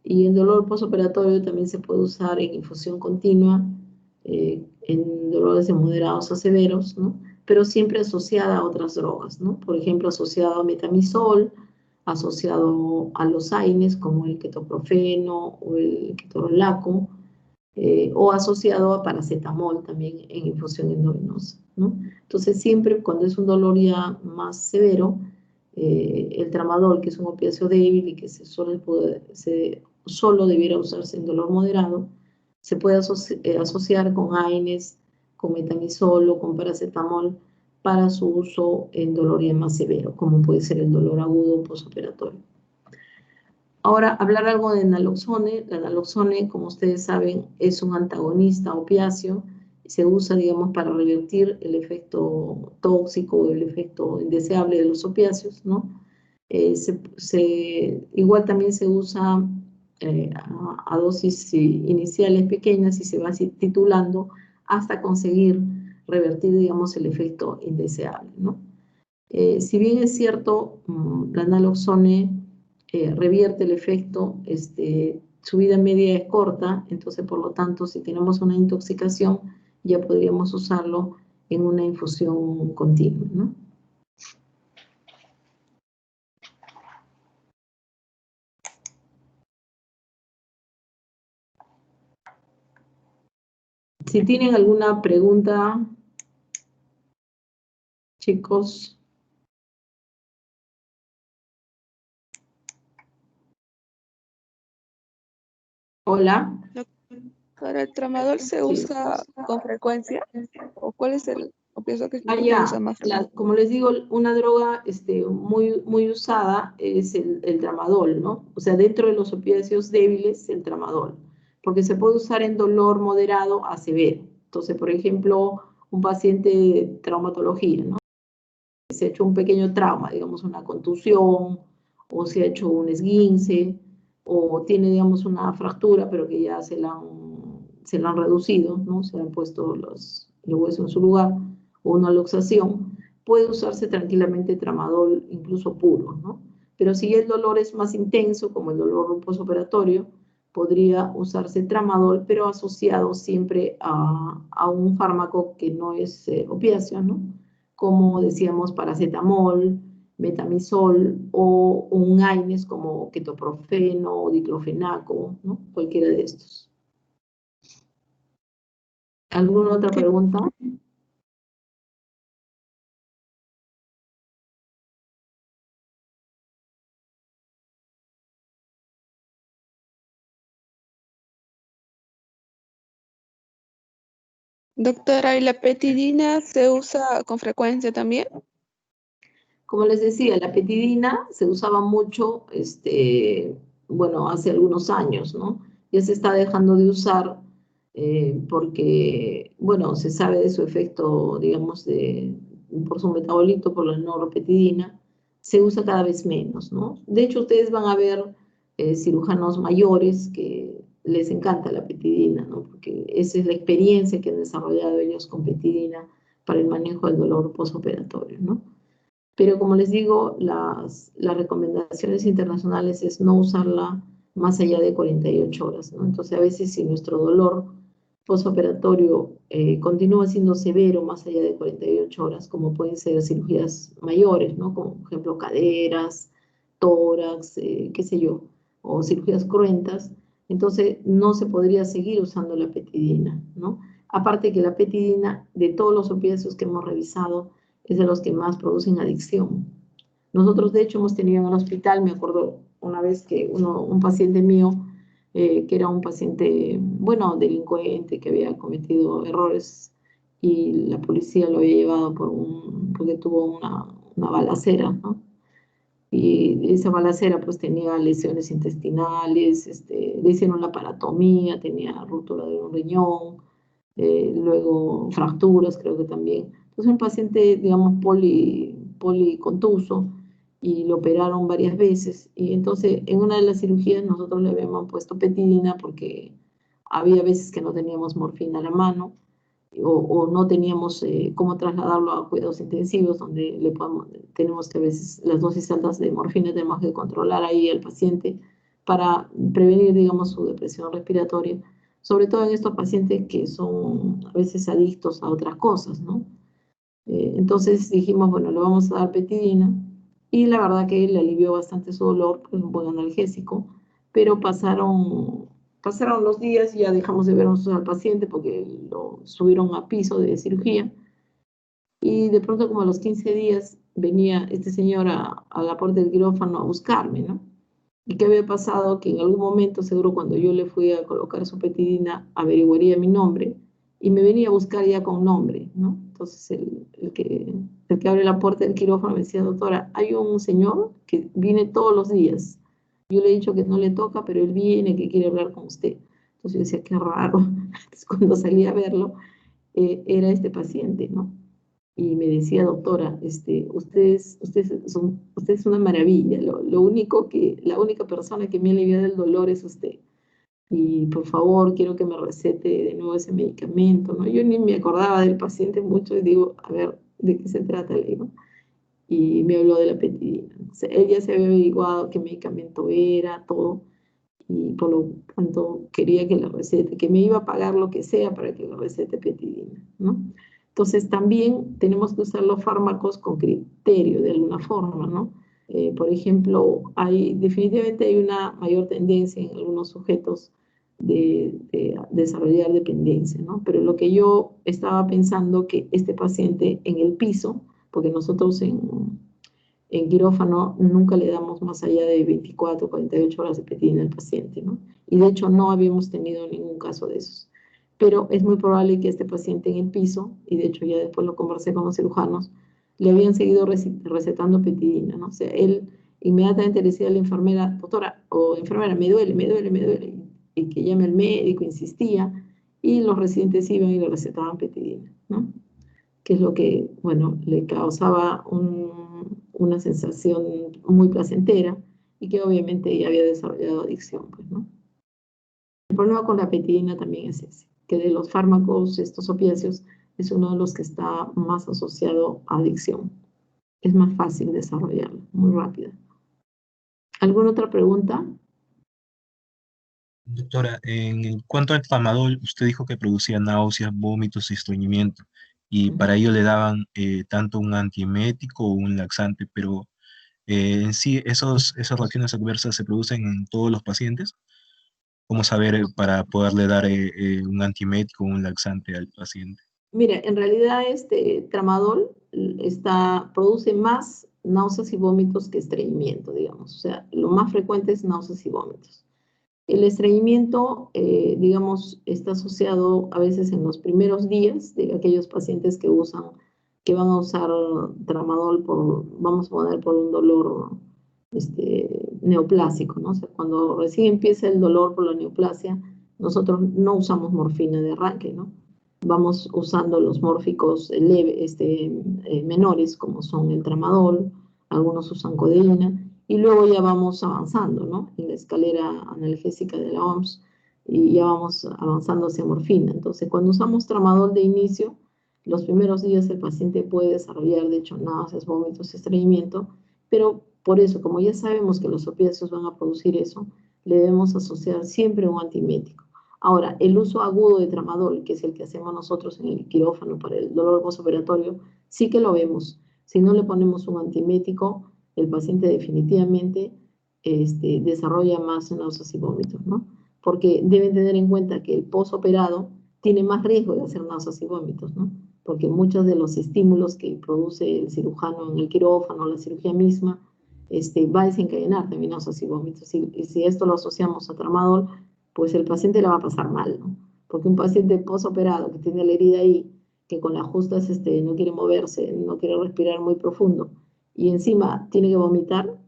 Y en dolor postoperatorio también se puede usar en infusión continua, en dolores de moderados a severos, ¿no? Pero siempre asociada a otras drogas, ¿no? Por ejemplo, asociado a metamizol, asociado a los AINES como el ketoprofeno o el ketorolaco, o asociado a paracetamol también en infusión endovenosa, ¿no? Entonces, siempre cuando es un dolor ya más severo, el tramadol, que es un opiáceo débil y que solo debiera usarse en dolor moderado, se puede asociar con AINES, con metamizol o con paracetamol para su uso en dolor ya más severo, como puede ser el dolor agudo postoperatorio. Ahora, hablar algo de naloxone. La naloxone, como ustedes saben, es un antagonista opiáceo. Se usa, digamos, para revertir el efecto tóxico o el efecto indeseable de los opiáceos, ¿no? Igual también se usa a dosis iniciales pequeñas y se va titulando hasta conseguir revertir, digamos, el efecto indeseable, ¿no? Si bien es cierto, la naloxone revierte el efecto, su vida media es corta, entonces por lo tanto si tenemos una intoxicación ya podríamos usarlo en una infusión continua, ¿no? Si tienen alguna pregunta, chicos. Hola. ¿Para el tramadol se usa con frecuencia? ¿O cuál es el opiáceo que se usa más frecuentemente? Como les digo, una droga muy, muy usada es el tramadol, ¿no? O sea, dentro de los opiáceos débiles, el tramadol, porque se puede usar en dolor moderado a severo. Entonces, por ejemplo, un paciente de traumatología, ¿no? Se ha hecho un pequeño trauma, digamos una contusión, o se ha hecho un esguince, o tiene, digamos, una fractura, pero que ya se la han reducido, ¿no? Se han puesto los huesos en su lugar, o una luxación, puede usarse tranquilamente tramadol, incluso puro, ¿no? Pero si el dolor es más intenso, como el dolor postoperatorio, podría usarse tramadol, pero asociado siempre a un fármaco que no es opiáceo, ¿no? Como decíamos, paracetamol, metamizol o un AINES como ketoprofeno o diclofenaco, ¿no? Cualquiera de estos. ¿Alguna otra pregunta? Doctora, ¿y la petidina se usa con frecuencia también? Como les decía, la petidina se usaba mucho, bueno, hace algunos años, ¿no? Ya se está dejando de usar porque, bueno, se sabe de su efecto, digamos, por su metabolito, por la norpetidina, se usa cada vez menos, ¿no? De hecho, ustedes van a ver cirujanos mayores que les encanta la petidina, ¿no? Porque esa es la experiencia que han desarrollado ellos con petidina para el manejo del dolor postoperatorio, ¿no? Pero como les digo, las recomendaciones internacionales es no usarla más allá de 48 horas, ¿no? Entonces, a veces si nuestro dolor postoperatorio continúa siendo severo más allá de 48 horas, como pueden ser cirugías mayores, ¿no? Como por ejemplo caderas, tórax, qué sé yo, o cirugías cruentas, entonces no se podría seguir usando la petidina, ¿no? Aparte que la petidina, de todos los opiáceos que hemos revisado, es de los que más producen adicción. Nosotros, de hecho, hemos tenido en el hospital, me acuerdo una vez que un paciente mío, que era un paciente, bueno, delincuente, que había cometido errores y la policía lo había llevado porque tuvo una balacera, ¿no? y esa balacera pues tenía lesiones intestinales, le hicieron la paratomía, tenía ruptura de un riñón, luego fracturas creo que también. Entonces un paciente, digamos, policontuso, y lo operaron varias veces, y entonces en una de las cirugías nosotros le habíamos puesto petidina porque había veces que no teníamos morfina a la mano, o no teníamos cómo trasladarlo a cuidados intensivos, donde tenemos que a veces las dosis altas de morfina, tenemos que controlar ahí al paciente para prevenir, digamos, su depresión respiratoria, sobre todo en estos pacientes que son a veces adictos a otras cosas, ¿no? Entonces dijimos, bueno, le vamos a dar petidina, y la verdad que le alivió bastante su dolor, pues un buen analgésico, pero pasaron los días y ya dejamos de ver nosotros al paciente porque lo subieron a piso de cirugía, y de pronto como a los 15 días venía este señor a la puerta del quirófano a buscarme, ¿no? ¿Y qué había pasado? Que en algún momento, seguro cuando yo le fui a colocar su petidina, averiguaría mi nombre y me venía a buscar ya con nombre, ¿no? Entonces el que abre la puerta del quirófano me decía, doctora, hay un señor que viene todos los días. Yo le he dicho que no le toca, pero él viene, que quiere hablar con usted. Entonces yo decía, qué raro. Entonces cuando salí a verlo, era este paciente, ¿no? Y me decía, doctora, usted es una maravilla, la única persona que me ha aliviado el dolor es usted. Y por favor, quiero que me recete de nuevo ese medicamento, ¿no? Yo ni me acordaba del paciente mucho y digo, a ver, ¿de qué se trata? Le digo. Y me habló de la petidina. O sea, él ya se había averiguado qué medicamento era, todo, y por lo tanto quería que la recete, que me iba a pagar lo que sea para que la recete petidina, ¿no? Entonces también tenemos que usar los fármacos con criterio de alguna forma, ¿no? Por ejemplo, definitivamente hay una mayor tendencia en algunos sujetos de desarrollar dependencia, ¿no? Pero lo que yo estaba pensando que este paciente en el piso, porque nosotros en quirófano nunca le damos más allá de 24, 48 horas de petidina al paciente, ¿no? Y de hecho no habíamos tenido ningún caso de esos. Pero es muy probable que este paciente en el piso, y de hecho ya después lo conversé con los cirujanos, le habían seguido recetando petidina, ¿no? O sea, él inmediatamente le decía a la enfermera, doctora o enfermera, me duele, me duele, me duele, y que llame al médico, insistía, y los residentes iban y le recetaban petidina, ¿no? Que es lo que, bueno, le causaba una sensación muy placentera, y que obviamente ya había desarrollado adicción, pues, ¿no? El problema con la petidina también es ese, que de los fármacos, estos opiáceos, es uno de los que está más asociado a adicción. Es más fácil desarrollarlo, muy rápido. ¿Alguna otra pregunta? Doctora, en cuanto al tramadol, usted dijo que producía náuseas, vómitos y estreñimiento, y para ello le daban tanto un antiemético o un laxante, pero en sí esas reacciones adversas se producen en todos los pacientes. ¿Cómo saber para poderle dar un antiemético o un laxante al paciente? Mira, en realidad este tramadol produce más náuseas y vómitos que estreñimiento, digamos. O sea, lo más frecuente es náuseas y vómitos. El estreñimiento, digamos, está asociado a veces en los primeros días de aquellos pacientes que van a usar tramadol vamos a poner, por un dolor neoplásico, ¿no? O sea, cuando recién empieza el dolor por la neoplasia, nosotros no usamos morfina de arranque, ¿no? Vamos usando los mórficos menores, como son el tramadol, algunos usan codeína, y luego ya vamos avanzando, ¿no? En la escalera analgésica de la OMS, y ya vamos avanzando hacia morfina. Entonces, cuando usamos tramadol de inicio, los primeros días el paciente puede desarrollar, de hecho, náuseas, vómitos, estreñimiento, pero por eso, como ya sabemos que los opiáceos van a producir eso, le debemos asociar siempre un antiemético. Ahora, el uso agudo de tramadol, que es el que hacemos nosotros en el quirófano para el dolor postoperatorio, sí que lo vemos. Si no le ponemos un antiemético, el paciente definitivamente desarrolla más náuseas y vómitos, ¿no? Porque deben tener en cuenta que el postoperado tiene más riesgo de hacer náuseas y vómitos, ¿no? Porque muchos de los estímulos que produce el cirujano en el quirófano, la cirugía misma, va a desencadenar también náuseas y vómitos. Y si esto lo asociamos a tramadol, pues el paciente la va a pasar mal, ¿no? Porque un paciente postoperado que tiene la herida ahí, que con las justas no quiere moverse, no quiere respirar muy profundo, y encima tiene que vomitar,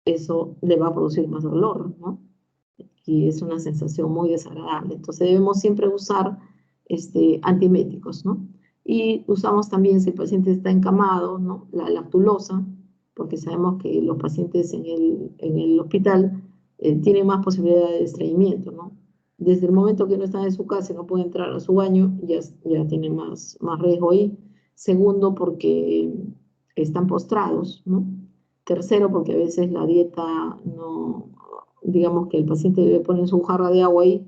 eso le va a producir más dolor, ¿no? Y es una sensación muy desagradable. Entonces debemos siempre usar antieméticos, ¿no? Y usamos también, si el paciente está encamado, ¿no? La lactulosa, porque sabemos que los pacientes en el hospital tienen más posibilidad de estreñimiento, ¿no? Desde el momento que no están en su casa y no pueden entrar a su baño, ya tienen más riesgo ahí. Segundo, porque están postrados, ¿no? Tercero, porque a veces la dieta no, digamos que el paciente le ponen su jarra de agua ahí,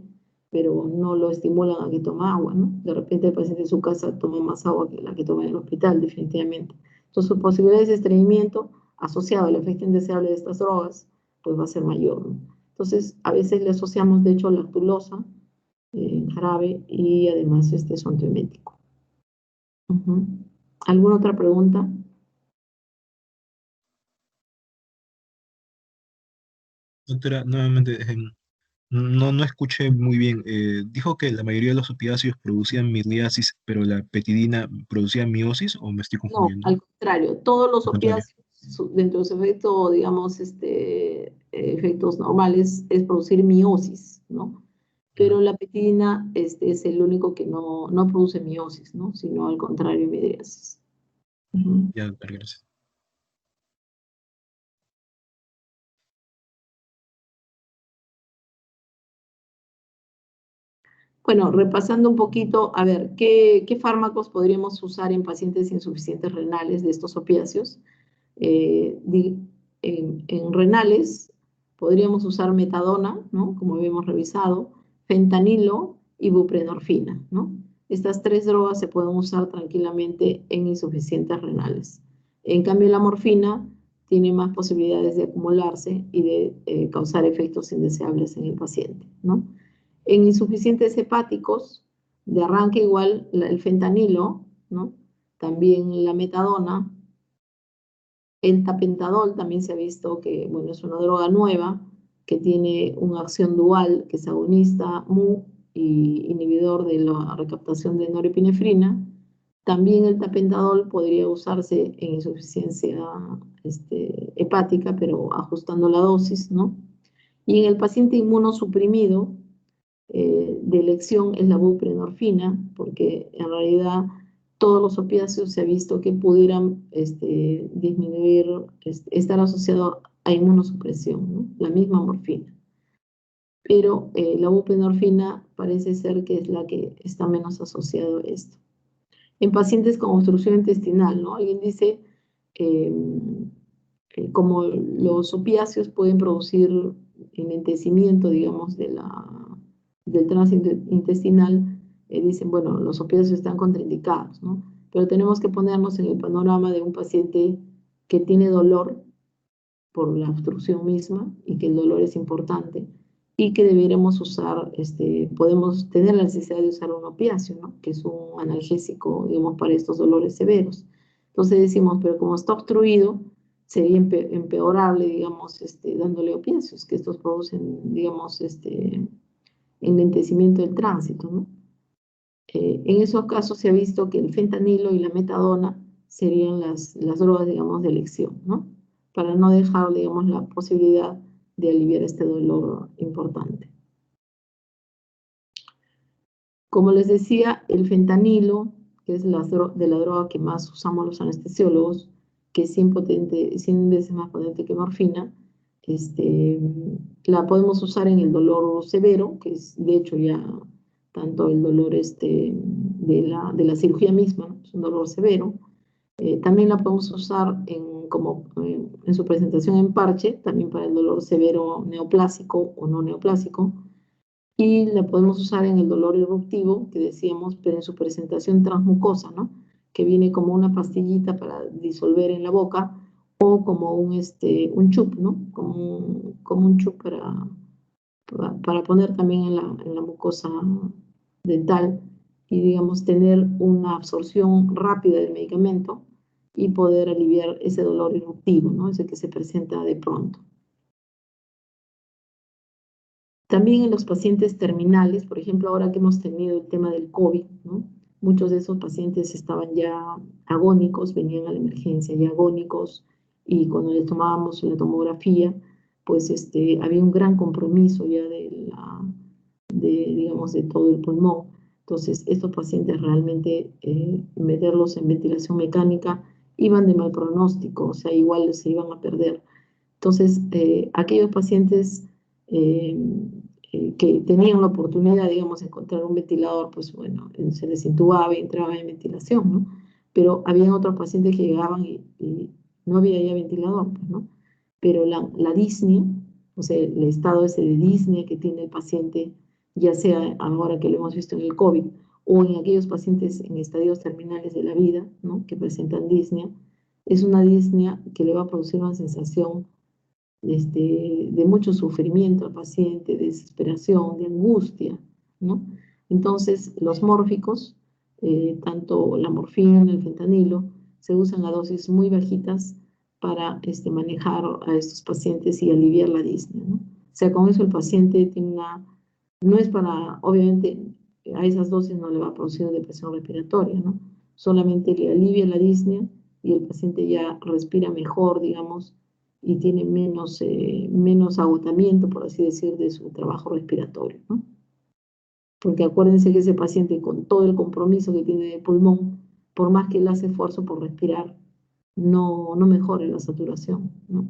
pero no lo estimulan a que tome agua, ¿no? De repente el paciente en su casa toma más agua que la que toma en el hospital, definitivamente. Entonces, su posibilidad de estreñimiento asociado al efecto indeseable de estas drogas, pues va a ser mayor, ¿no? Entonces, a veces le asociamos, de hecho, lactulosa, jarabe, y además su antiemético. ¿Alguna otra pregunta? Doctora, nuevamente, no escuché muy bien. ¿Dijo que la mayoría de los opiáceos producían miriasis, pero la petidina producía miosis, o me estoy No, confundiendo? al contrario, todos los Al contrario. opiáceos, dentro de su efecto, digamos, efectos normales, es producir miosis, ¿no? Ujú. Pero la petidina es el único que no produce miosis, ¿no? Sino al contrario, midriasis. Ya, doctora, gracias. Bueno, repasando un poquito, a ver, ¿qué fármacos podríamos usar en pacientes insuficientes renales de estos opiáceos? Eh, en renales podríamos usar metadona, ¿no? Como habíamos revisado, fentanilo y buprenorfina, ¿no? Estas tres drogas se pueden usar tranquilamente en insuficientes renales. En cambio, la morfina tiene más posibilidades de acumularse y de causar efectos indeseables en el paciente, ¿no? En insuficientes hepáticos, de arranque igual el fentanilo, ¿no? También la metadona. El tapentadol también se ha visto que, bueno, es una droga nueva que tiene una acción dual, que es agonista mu y inhibidor de la recaptación de norepinefrina. También el tapentadol podría usarse en insuficiencia hepática, pero ajustando la dosis, ¿no? Y en el paciente inmunosuprimido, de elección es la buprenorfina, porque en realidad todos los opiáceos se ha visto que pudieran disminuir, estar asociado a inmunosupresión, ¿no? La misma morfina. Pero la buprenorfina parece ser que es la que está menos asociado a esto. En pacientes con obstrucción intestinal, ¿no? Alguien dice, eh, como los opiáceos pueden producir enlentecimiento, digamos, del tránsito intestinal, dicen, bueno, los opiáceos están contraindicados, ¿no? Pero tenemos que ponernos en el panorama de un paciente que tiene dolor por la obstrucción misma y que el dolor es importante y que deberíamos usar, podemos tener la necesidad de usar un opiáceo, ¿no? Que es un analgésico, digamos, para estos dolores severos. Entonces decimos, pero como está obstruido, sería empeorable, digamos, dándole opiáceos, que estos producen, digamos, enlentecimiento del tránsito, ¿no? En esos casos se ha visto que el fentanilo y la metadona serían las drogas, digamos, de elección, ¿no? Para no dejar, digamos, la posibilidad de aliviar este dolor importante. Como les decía, el fentanilo, que es de la droga que más usamos los anestesiólogos, que es 100 veces más potente que morfina, la podemos usar en el dolor severo, que es de hecho ya tanto el dolor de la cirugía misma, ¿no? Es un dolor severo. También la podemos usar en su presentación en parche, también para el dolor severo neoplásico o no neoplásico. Y la podemos usar en el dolor eruptivo, que decíamos, pero en su presentación transmucosa, ¿no? Que viene como una pastillita para disolver en la boca o como un chup, ¿no? Como un chup para poner también en la mucosa dental y, digamos, tener una absorción rápida del medicamento y poder aliviar ese dolor eruptivo, ¿no? Ese que se presenta de pronto. También en los pacientes terminales, por ejemplo, ahora que hemos tenido el tema del COVID, ¿no? Muchos de esos pacientes estaban ya agónicos, venían a la emergencia ya agónicos, y cuando les tomábamos la tomografía, pues había un gran compromiso ya digamos, de todo el pulmón. Entonces, estos pacientes realmente, meterlos en ventilación mecánica, iban de mal pronóstico, o sea, igual se iban a perder. Entonces, aquellos pacientes que tenían la oportunidad, digamos, de encontrar un ventilador, pues bueno, se les intubaba y entraba en ventilación, ¿no? Pero había otros pacientes que llegaban y no había ya ventilador, pues, ¿no? Pero la disnea, o sea, el estado ese de disnea que tiene el paciente, ya sea ahora que lo hemos visto en el COVID, o en aquellos pacientes en estadios terminales de la vida, ¿no? Que presentan disnea, es una disnea que le va a producir una sensación de mucho sufrimiento al paciente, de desesperación, de angustia, ¿no? Entonces, los mórficos, tanto la morfina, el fentanilo, se usan a dosis muy bajitas para manejar a estos pacientes y aliviar la disnea, ¿no? O sea, con eso el paciente tiene no es para, obviamente, a esas dosis no le va a producir depresión respiratoria, ¿no? Solamente le alivia la disnea y el paciente ya respira mejor, digamos, y tiene menos agotamiento, por así decir, de su trabajo respiratorio, ¿no? Porque acuérdense que ese paciente con todo el compromiso que tiene de pulmón, por más que él hace esfuerzo por respirar, no mejora la saturación, ¿no?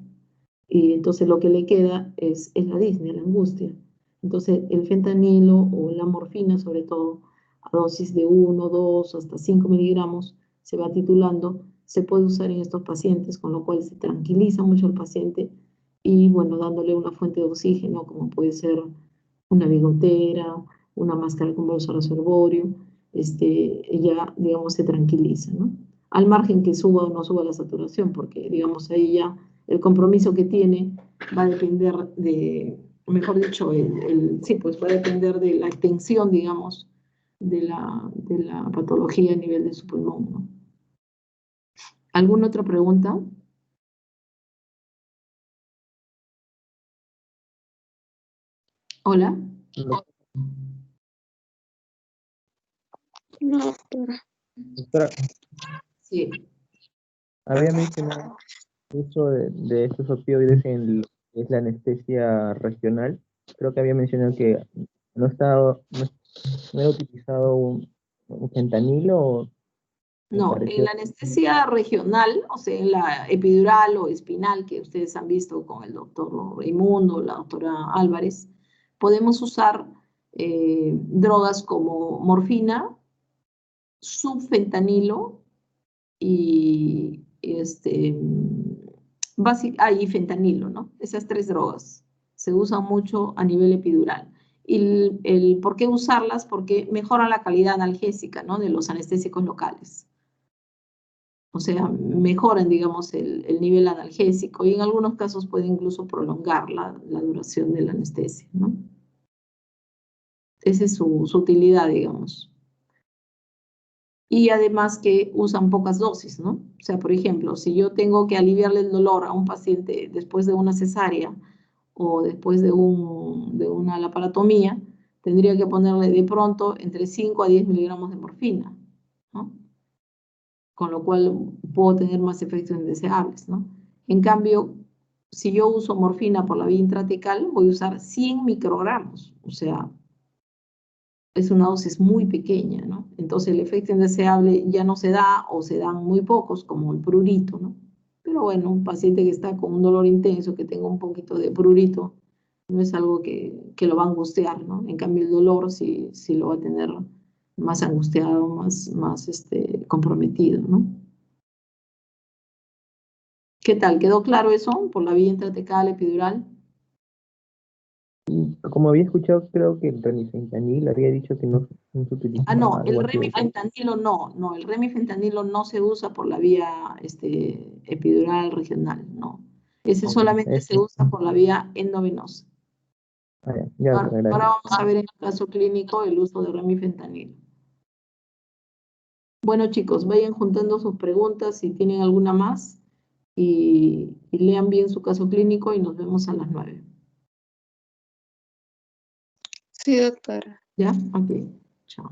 Y entonces lo que le queda es la disnea, la angustia. Entonces el fentanilo o la morfina, sobre todo, a dosis de 1, 2, hasta 5 miligramos, se va titulando, se puede usar en estos pacientes, con lo cual se tranquiliza mucho el paciente y, bueno, dándole una fuente de oxígeno, como puede ser una bigotera, una máscara con bolso reservorio, ya, digamos, se tranquiliza, ¿no? Al margen que suba o no suba la saturación, porque, digamos, ahí ya el compromiso que tiene va a depender mejor dicho, sí, pues va a depender de la extensión, digamos, de la patología a nivel de su pulmón, ¿no? ¿Alguna otra pregunta? Hola. No, doctora. Doctora, Sí. había mencionado el uso de estos opioides en lo que es la anestesia regional. Creo que había mencionado que no era utilizado un fentanilo o me No, en pareció. la anestesia regional, o sea, en la epidural o espinal que ustedes han visto con el doctor Raimundo, la doctora Álvarez, podemos usar drogas como morfina, subfentanilo y fentanilo, ¿no? Esas tres drogas se usan mucho a nivel epidural. Y ¿por qué usarlas? Porque mejoran la calidad analgésica, ¿no? De los anestésicos locales. O sea, mejoran, digamos, el nivel analgésico y en algunos casos puede incluso prolongar la duración de la anestesia, ¿no? Esa es su utilidad, digamos. Y además que usan pocas dosis, ¿no? O sea, por ejemplo, si yo tengo que aliviarle el dolor a un paciente después de una cesárea o después de una laparotomía, tendría que ponerle de pronto entre 5 a 10 miligramos de morfina, ¿no? Con lo cual puedo tener más efectos indeseables, ¿no? En cambio, si yo uso morfina por la vía intratecal, voy a usar 100 microgramos, o sea, es una dosis muy pequeña, ¿no? Entonces el efecto indeseable ya no se da o se dan muy pocos, como el prurito, ¿no? Pero bueno, un paciente que está con un dolor intenso, que tenga un poquito de prurito, no es algo que lo va a angustiar, ¿no? En cambio el dolor sí lo va a tener más angustiado, más comprometido, ¿no? ¿Qué tal? ¿Quedó claro eso por la vía intratecal epidural? Como había escuchado, creo que el remifentanil había dicho que no se utilizaba No, algo el así. remifentanilo no, el remifentanilo no se usa por la vía epidural regional, no. Ese solamente se usa por la vía endovenosa. Ya, Ahora gracias. vamos a ver en el caso clínico el uso de remifentanilo. Bueno, chicos, vayan juntando sus preguntas si tienen alguna más y lean bien su caso clínico y nos vemos a las 9. Sí, doctora. ¿Ya? Ok, chao.